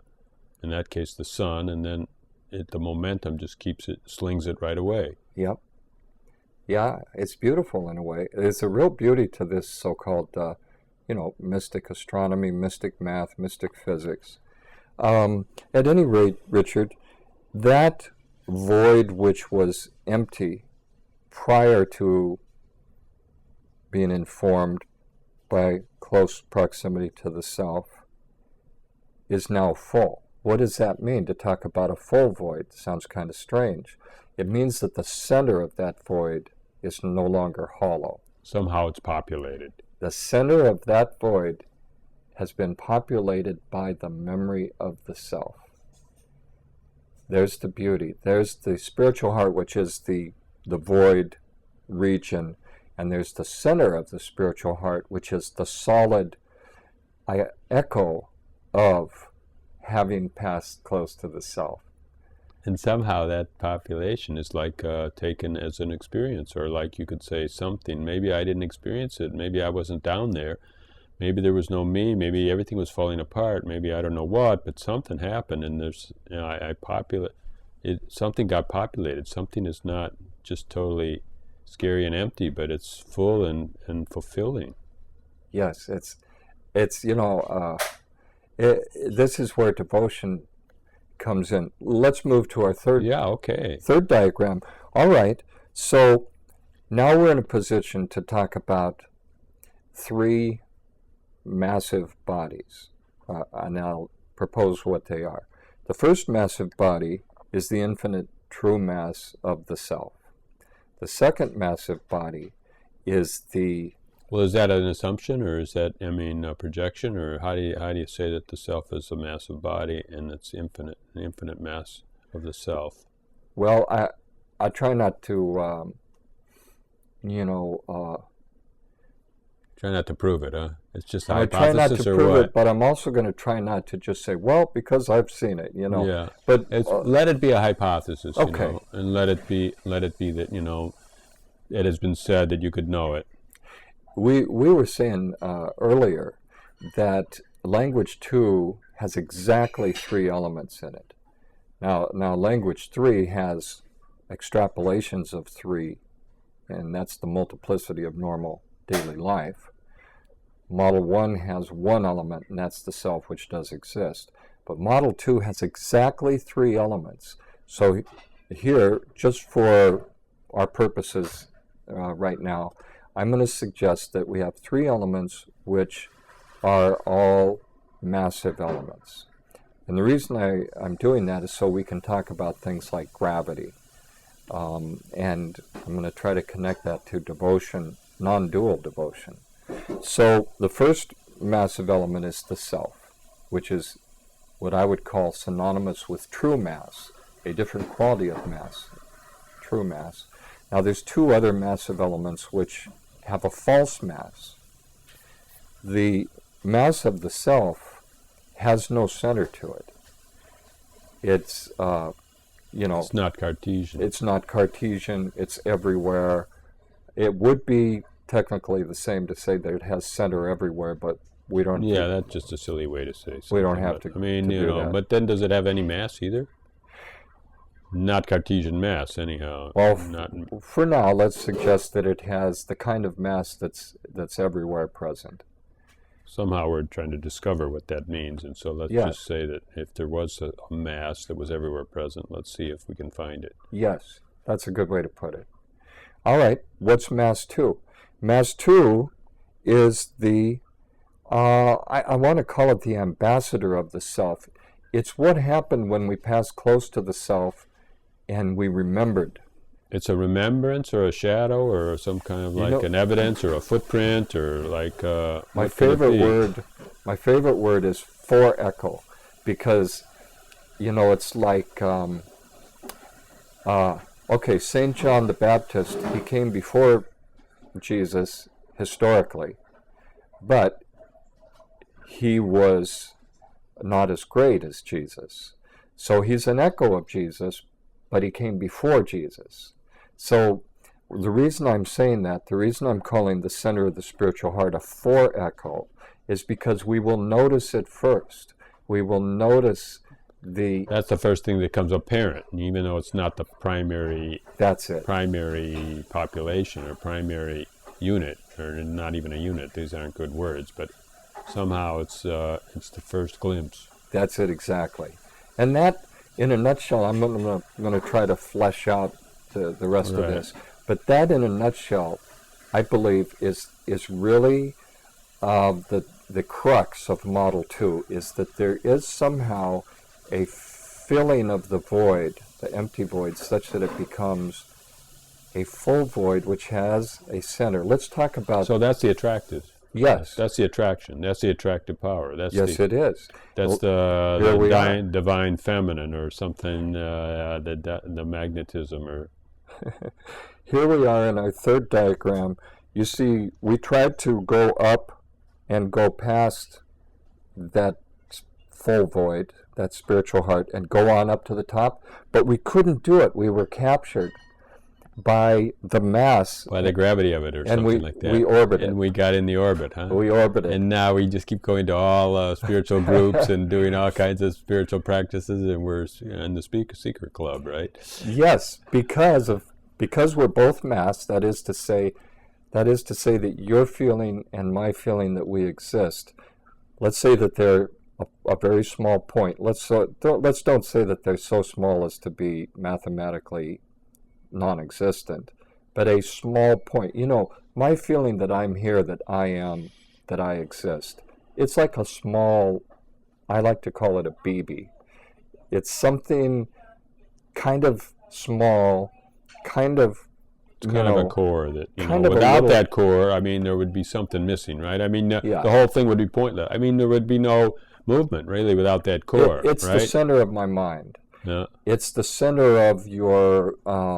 in that case, the sun, and then the momentum just slings it right away. Yep. Yeah, it's beautiful in a way. There's a real beauty to this so-called mystic astronomy, mystic math, mystic physics. At any rate, Richard, that void which was empty prior to being informed by close proximity to the self is now full. What does that mean? To talk about a full void sounds kind of strange. It means that the center of that void is no longer hollow. Somehow it's populated. The center of that void has been populated by the memory of the self. There's the beauty. There's the spiritual heart, which is the void region, and there's the center of the spiritual heart, which is the solid echo of having passed close to the self. And somehow that population is like taken as an experience, or like you could say something. Maybe I didn't experience it. Maybe I wasn't down there. Maybe there was no me. Maybe everything was falling apart. Maybe I don't know what, but something happened, and there's, something got populated. Something is not just totally scary and empty, but it's full and fulfilling. Yes, it's this is where devotion comes in. Let's move to our third diagram. All right, so now we're in a position to talk about three massive bodies, and I'll propose what they are. The first massive body is the infinite true mass of the self. The second massive body is the Well, is that an assumption, or is that, a projection, or how do you say that the self is a massive body and it's infinite mass of the self? Well, I try not to, you know, Try not to prove it, huh? It's just a I try not to hypothesis, or prove what? it, but I'm also going to try not to just say, well, because I've seen it, Yeah, But let it be a hypothesis, okay, and let it be that it has been said that you could know it. we were saying earlier that language 2 has exactly 3 elements in it. Now language 3 has extrapolations of 3, and that's the multiplicity of normal daily life. Model 1 has 1 element, and that's the self, which does exist. But Model 2 has exactly 3 elements. So here, just for our purposes right now, I'm going to suggest that we have 3 elements which are all massive elements. And the reason I'm doing that is so we can talk about things like gravity. And I'm going to try to connect that to devotion, non-dual devotion. So the first massive element is the self, which is what I would call synonymous with true mass, a different quality of mass, true mass. Now there's 2 other massive elements which have a false mass. The mass of the self has no center to it. It's, It's not Cartesian. It's not Cartesian, it's everywhere. It would be technically the same to say that it has center everywhere, but we don't. Yeah, that's just a silly way to say something. We don't have to. Do that. But then does it have any mass either? Not Cartesian mass, anyhow. Well, Not. for now, let's suggest that it has the kind of mass that's everywhere present. Somehow we're trying to discover what that means, and so let's just say that if there was a mass that was everywhere present, let's see if we can find it. Yes, that's a good way to put it. All right, what's mass 2? Mass 2 is the, I want to call it the ambassador of the self. It's what happened when we passed close to the self and we remembered. It's a remembrance or a shadow or some kind of an evidence or a footprint or my favorite word is forecho, because it's like Saint John the Baptist, he came before Jesus historically, but he was not as great as Jesus. So he's an echo of Jesus, but he came before Jesus. So the reason I'm saying that, the reason I'm calling the center of the spiritual heart a forecho, is because we will notice it first. We will notice That's the first thing that comes apparent, even though it's not the primary. That's it. Primary population or primary unit, or not even a unit. These aren't good words, but somehow it's the first glimpse. That's it, exactly. And that, in a nutshell, I'm going to try to flesh out the rest of this. But that, in a nutshell, I believe is really the crux of Model 2, is that there is somehow a filling of the void, the empty void, such that it becomes a full void which has a center. Let's talk about... So that's the attractive. Yes. That's the attraction. That's the attractive power. It is. That's the divine feminine or something, the magnetism or... Here we are in our third diagram. You see, we tried to go up and go past that full void, that spiritual heart, and go on up to the top, but we couldn't do it. We were captured by the mass. By the gravity of it or something like that. We orbited. And we got in the orbit, huh? We orbited. And now we just keep going to all spiritual groups and doing all kinds of spiritual practices, and we're in the Secret Club, right? Yes, because we're both mass, that is to say that your feeling and my feeling that we exist, let's say that they're a very small point. Let's don't say that they're so small as to be mathematically non-existent, but a small point. My feeling that I'm here, that I am, that I exist, it's like a small, I like to call it a BB. It's something kind of small, kind of It's kind of a core that, kind of without that core, I mean, there would be something missing, right? I mean, Yeah. the whole thing would be pointless. I mean, there would be no movement, really, without that core, It's right? the center of my mind. Yeah. It's the center of your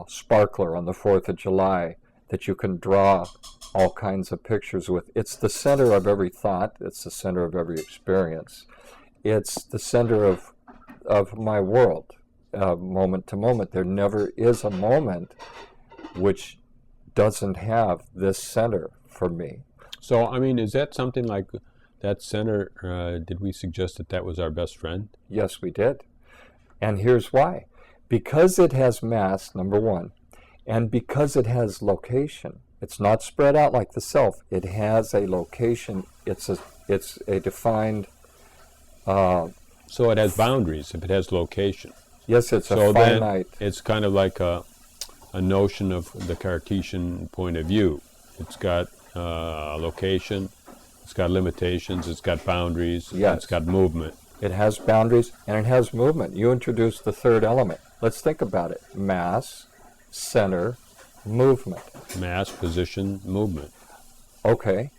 sparkler on the 4th of July that you can draw all kinds of pictures with. It's the center of every thought. It's the center of every experience. It's the center of my world, moment to moment. There never is a moment which doesn't have this center for me. So, I mean, is that something like that center? Did we suggest that that was our best friend? Yes, we did. And here's why. Because it has mass, number one, and because it has location. It's not spread out like the self. It has a location. It's a defined... so it has boundaries if it has location. Yes, it's so a finite... Then it's kind of like a notion of the Cartesian point of view. It's got a location, it's got limitations, it's got boundaries, Yes. It's got movement. It has boundaries and it has movement. You introduced the third element. Let's think about it. Mass, center, movement. Mass, position, movement. Okay.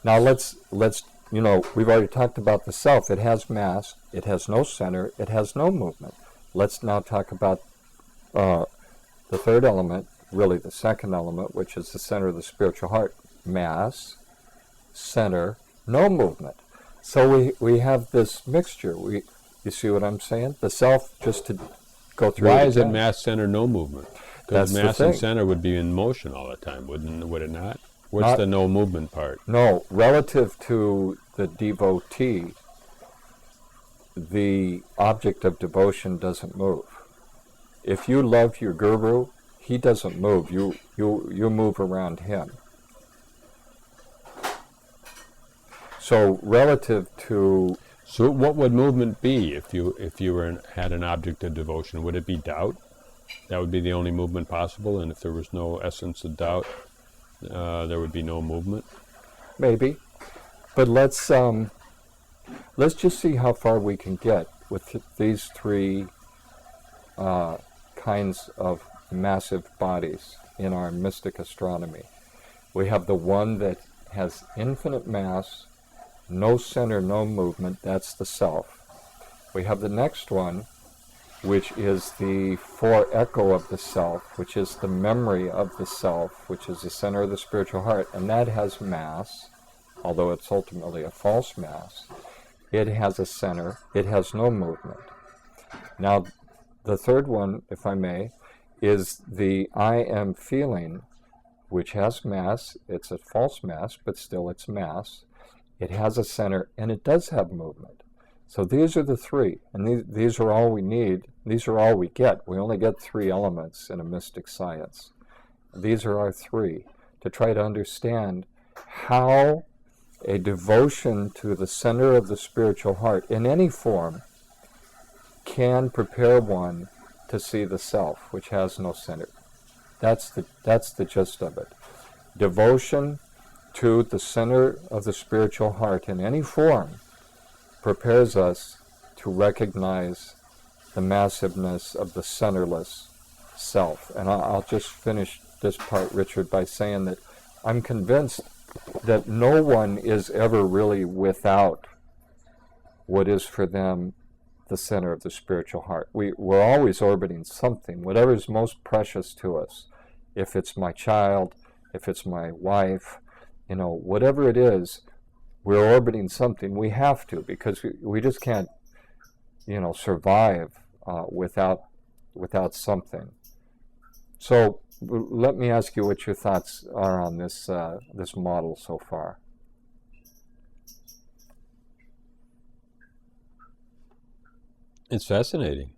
Now let's we've already talked about the self. It has mass, it has no center, it has no movement. Let's now talk about the third element, really the second element, which is the center of the spiritual heart. Mass, center, no movement. So we have this mixture. You see what I'm saying? The self, just to go through. Why is it mass, center, no movement? Because That's mass and center would be in motion all the time, would it not? What's the no movement part? No, relative to the devotee, the object of devotion doesn't move. If you love your guru, he doesn't move. You move around him. So relative to... So what would movement be if you had an object of devotion? Would it be doubt? That would be the only movement possible, and if there was no essence of doubt, there would be no movement? Maybe. But let's just see how far we can get with these three kinds of massive bodies in our mystic astronomy. We have the one that has infinite mass, no center, no movement. That's the self. We have the next one, which is the forecho of the self, which is the memory of the self, which is the center of the spiritual heart, and that has mass, although it's ultimately a false mass. It has a center. It has no movement. Now, the third one, if I may, is the I am feeling, which has mass. It's a false mass, but still it's mass. It has a center, and it does have movement. So these are the three, and these are all we need. These are all we get. We only get three elements in a mystic science. These are our three, to try to understand how a devotion to the center of the spiritual heart, in any form, can prepare one to see the self, which has no center. That's the gist of it. Devotion to the center of the spiritual heart in any form prepares us to recognize the massiveness of the centerless self. And I'll just finish this part, Richard, by saying that I'm convinced that no one is ever really without what is for them the center of the spiritual heart. We're always orbiting something, whatever is most precious to us. If it's my child, if it's my wife, whatever it is, we're orbiting something. We have to, because we just can't, survive without something. So let me ask you what your thoughts are on this model so far. It's fascinating.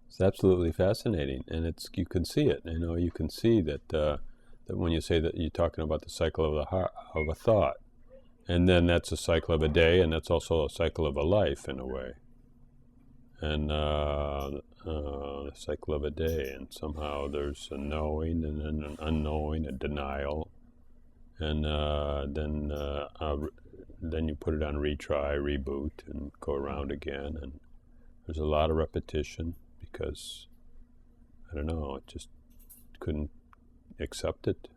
It's absolutely fascinating, and you can see it. You can see that when you say that you're talking about the cycle of the heart, of a thought, and then that's a cycle of a day, and that's also a cycle of a life in a way, and the cycle of a day, and somehow there's a knowing and then an unknowing, a denial, and then you put it on retry, reboot, and go around again, and there's a lot of repetition because, I don't know, it just couldn't accept it.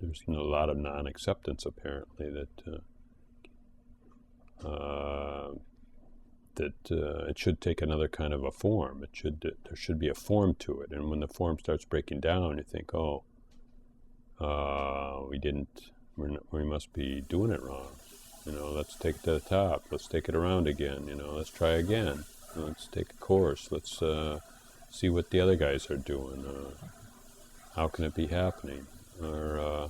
There's a lot of non-acceptance apparently that it should take another kind of a form. There should be a form to it, and when the form starts breaking down, you think, oh, we must be doing it wrong. Let's take it to the top. Let's take it around again. Let's try again. Let's take a course. Let's see what the other guys are doing. How can it be happening? Or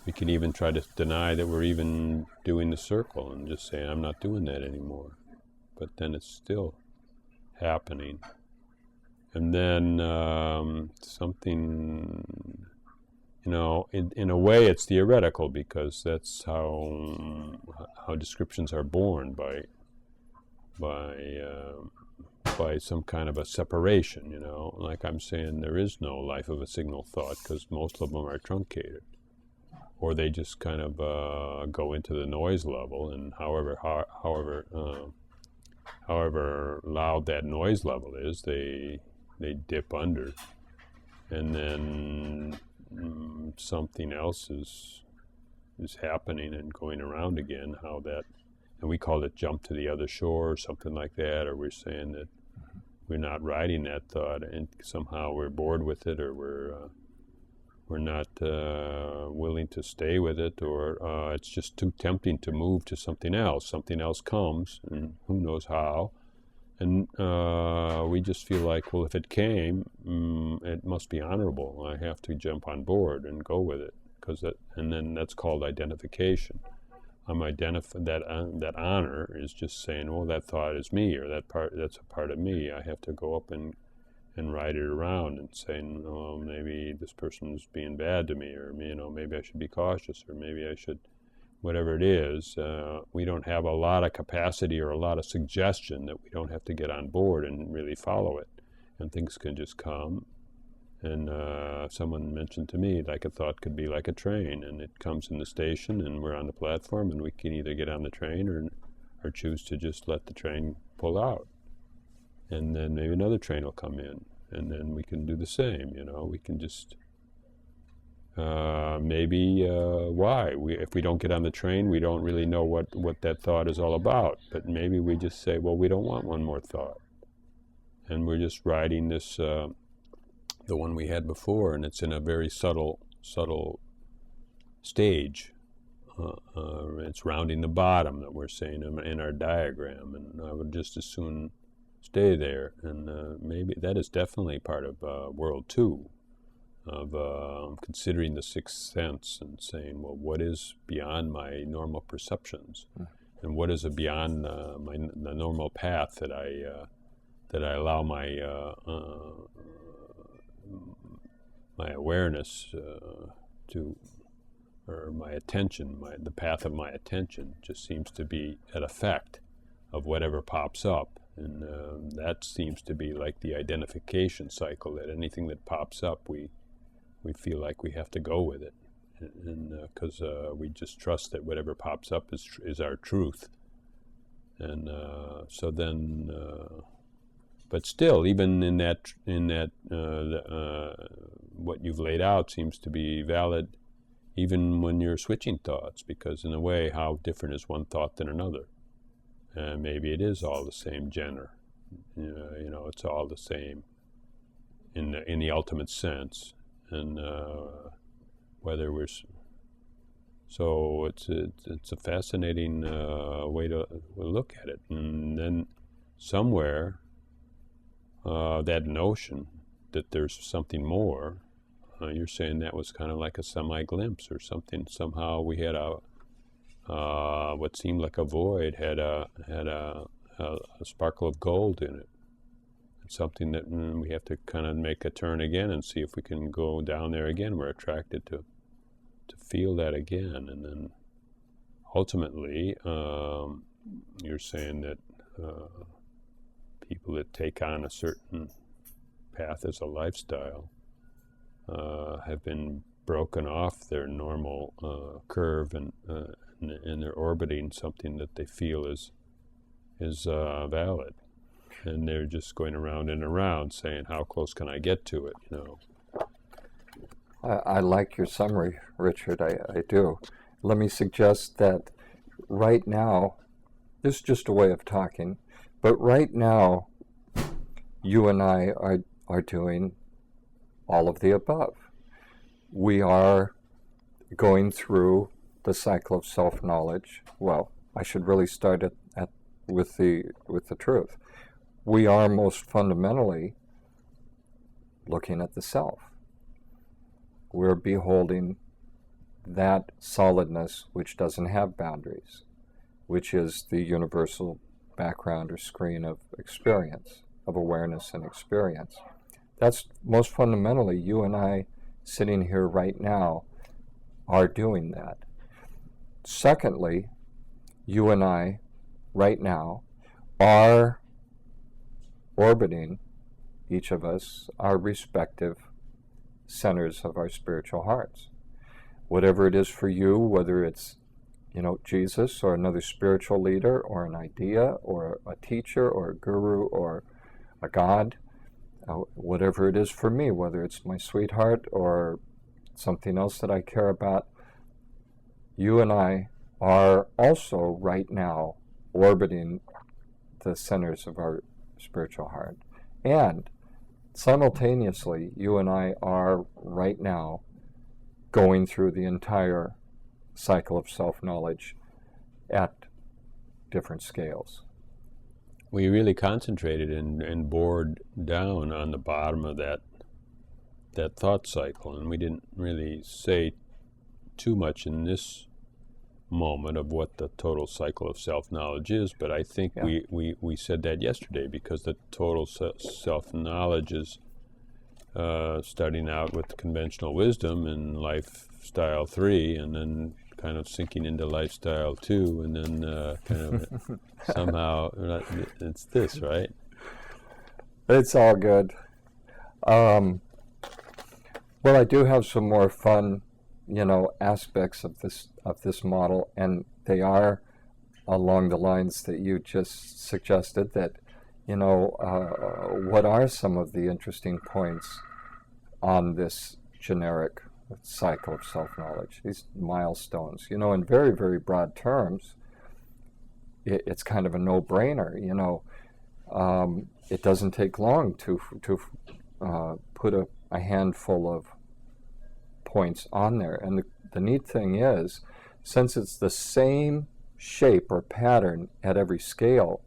we can even try to deny that we're even doing the circle and just say, I'm not doing that anymore. But then it's still happening. And then something, in a way it's theoretical, because that's how descriptions are born, by some kind of a separation, like I'm saying, there is no life of a signal thought because most of them are truncated, or they just kind of go into the noise level, and however loud that noise level is, they dip under, and then something else is happening and going around again. And we call it jump to the other shore or something like that, or we're saying that we're not riding that thought and somehow we're bored with it, or we're not willing to stay with it, or it's just too tempting to move to something else. Something else comes, and who knows how, and we just feel like, well, if it came, it must be honorable. I have to jump on board and go with it, and then that's called identification. That honor is just saying, well, that thought is me, or that's a part of me. I have to go up and ride it around and saying, oh, maybe this person is being bad to me, or maybe I should be cautious, or maybe I should, whatever it is. We don't have a lot of capacity or a lot of suggestion that we don't have to get on board and really follow it, and things can just come. And someone mentioned to me, like, a thought could be like a train, and it comes in the station, and we're on the platform, and we can either get on the train or choose to just let the train pull out. And then maybe another train will come in, and then we can do the same. We can just if we don't get on the train, we don't really know what that thought is all about. But maybe we just say, well, we don't want one more thought, and we're just riding this. The one we had before, and it's in a very subtle stage. It's rounding the bottom that we're saying in our diagram, and I would just as soon stay there. And maybe that is definitely part of world 2, of considering the sixth sense and saying, well, what is beyond my normal perceptions, and what is beyond the normal path that I allow my awareness or my attention, the path of my attention just seems to be an effect of whatever pops up. And that seems to be like the identification cycle, that anything that pops up, we feel like we have to go with it. And because we just trust that whatever pops up is our truth. And so then... But still, even in that, what you've laid out seems to be valid, even when you're switching thoughts. Because in a way, how different is one thought than another? And maybe it is all the same genre. It's all the same in the ultimate sense. And whether we're so, it's a fascinating way to look at it. And then somewhere. That notion that there's something more, you're saying that was kind of like a semi-glimpse or something. Somehow we had what seemed like a void had a sparkle of gold in it. It's something that we have to kind of make a turn again and see if we can go down there again. We're attracted to feel that again, and then ultimately, you're saying that. People that take on a certain path as a lifestyle have been broken off their normal curve, and they're orbiting something that they feel is valid, and they're just going around and around saying, "How close can I get to it?" I like your summary, Richard. I do. Let me suggest that right now, this is just a way of talking, but right now, you and I are doing all of the above. We are going through the cycle of self-knowledge. Well, I should really start with the truth. We are most fundamentally looking at the self. We're beholding that solidness which doesn't have boundaries, which is the universal background or screen of experience, of awareness and experience. That's most fundamentally you and I sitting here right now are doing that. Secondly, you and I right now are orbiting, each of us, our respective centers of our spiritual hearts. Whatever it is for you, whether it's, Jesus or another spiritual leader or an idea or a teacher or a guru or a God, whatever it is for me, whether it's my sweetheart or something else that I care about, you and I are also right now orbiting the centers of our spiritual heart. And simultaneously, you and I are right now going through the entire cycle of self-knowledge at different scales. We really concentrated and bored down on the bottom of that thought cycle, and we didn't really say too much in this moment of what the total cycle of self-knowledge is, but I think we said that yesterday, because the total self-knowledge is starting out with conventional wisdom and lifestyle 3, and then kind of sinking into lifestyle 2, and then kind of somehow it's this, right? It's all good. Well, I do have some more fun, aspects of this model, and they are along the lines that you just suggested. That, what are some of the interesting points on this generic cycle of self-knowledge, these milestones? In very, very broad terms, it's kind of a no-brainer. It doesn't take long to put a handful of points on there. And the neat thing is, since it's the same shape or pattern at every scale,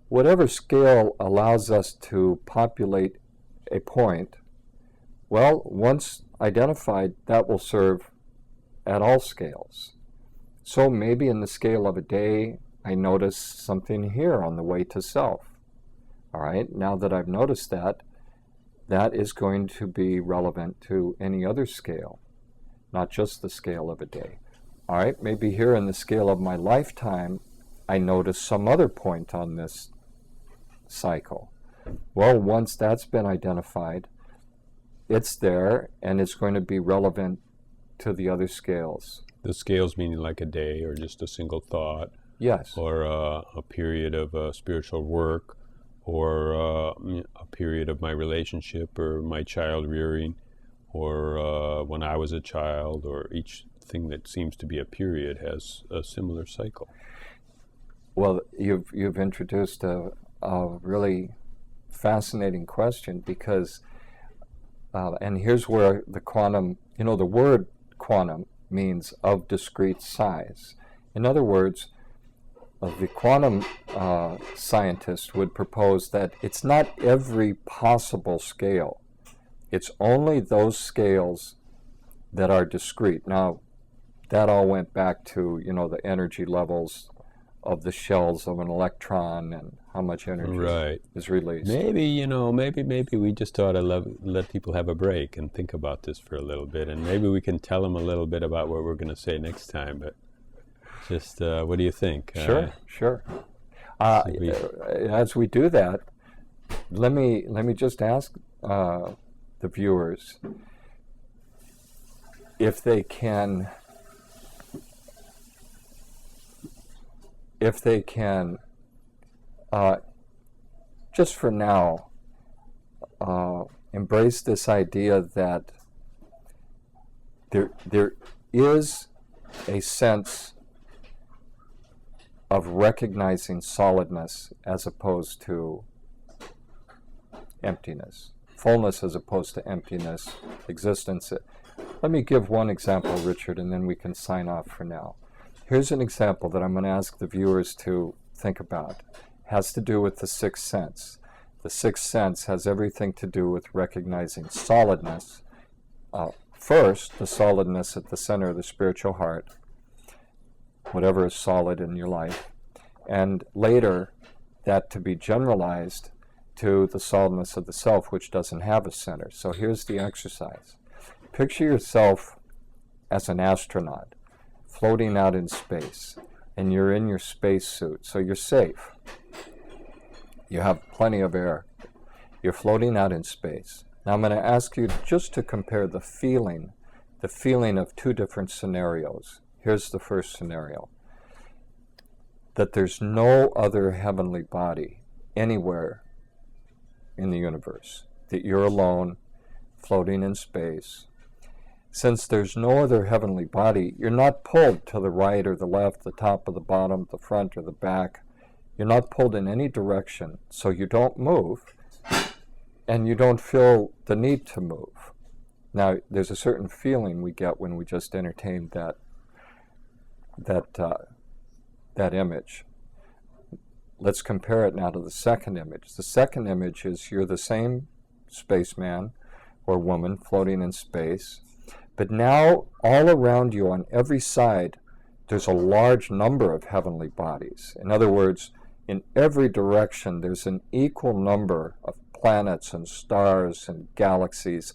whatever scale allows us to populate a point, well, once identified, that will serve at all scales. So maybe in the scale of a day, I notice something here on the way to self. All right, now that I've noticed that, that is going to be relevant to any other scale, not just the scale of a day. All right, maybe here in the scale of my lifetime, I notice some other point on this cycle. Well, once that's been identified, it's there, and it's going to be relevant to the other scales. The scales meaning like a day, or just a single thought? Yes. Or a period of spiritual work, or a period of my relationship, or my child rearing, or when I was a child, or each thing that seems to be a period has a similar cycle. Well, you've introduced a really fascinating question, because and here's where the quantum, the word quantum means of discrete size. In other words, the quantum scientist would propose that it's not every possible scale. It's only those scales that are discrete. Now, that all went back to, the energy levels of the shells of an electron and how much energy is released. Maybe, maybe we just ought to let people have a break and think about this for a little bit, and maybe we can tell them a little bit about what we're going to say next time. But just, what do you think? Sure. As we do that, let me just ask the viewers if they can just for now embrace this idea that there is a sense of recognizing solidness as opposed to emptiness. Fullness as opposed to emptiness, existence. Let me give one example, Richard, and then we can sign off for now. Here's an example that I'm going to ask the viewers to think about. It has to do with the sixth sense. The sixth sense has everything to do with recognizing solidness. First, the solidness at the center of the spiritual heart, whatever is solid in your life, and later that to be generalized to the solidness of the self, which doesn't have a center. So here's the exercise. Picture yourself as an astronaut floating out in space, and you're in your space suit, so you're safe. You have plenty of air. You're floating out in space. Now I'm going to ask you just to compare the feeling of two different scenarios. Here's the first scenario. That there's no other heavenly body anywhere in the universe. That you're alone, floating in space. Since there's no other heavenly body, you're not pulled to the right or the left, the top or the bottom, the front or the back. You're not pulled in any direction, so you don't move, and you don't feel the need to move. Now, there's a certain feeling we get when we just entertain that image. Let's compare it now to the second image. The second image is you're the same spaceman or woman floating in space, but now all around you on every side, there's a large number of heavenly bodies. In other words, in every direction, there's an equal number of planets and stars and galaxies,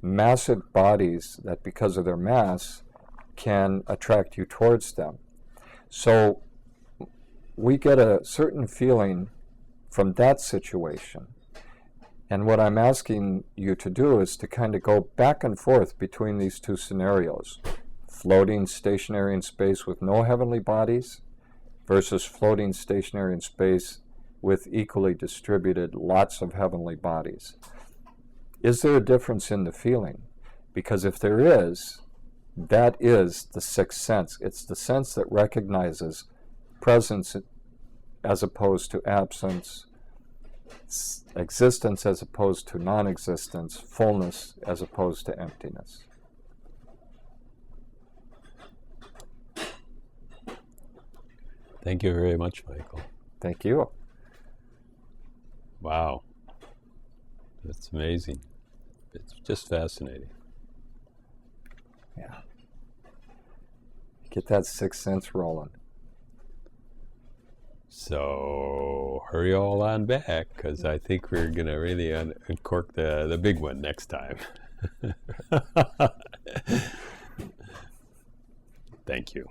massive bodies that, because of their mass, can attract you towards them. So we get a certain feeling from that situation. And what I'm asking you to do is to kind of go back and forth between these two scenarios. Floating stationary in space with no heavenly bodies versus floating stationary in space with equally distributed lots of heavenly bodies. Is there a difference in the feeling? Because if there is, that is the sixth sense. It's the sense that recognizes presence as opposed to absence, existence as opposed to non-existence, fullness as opposed to emptiness. Thank you very much, Michael. Thank you. Wow. That's amazing. It's just fascinating. Yeah. Get that sixth sense rolling. So hurry all on back, because I think we're going to really uncork the big one next time. Thank you.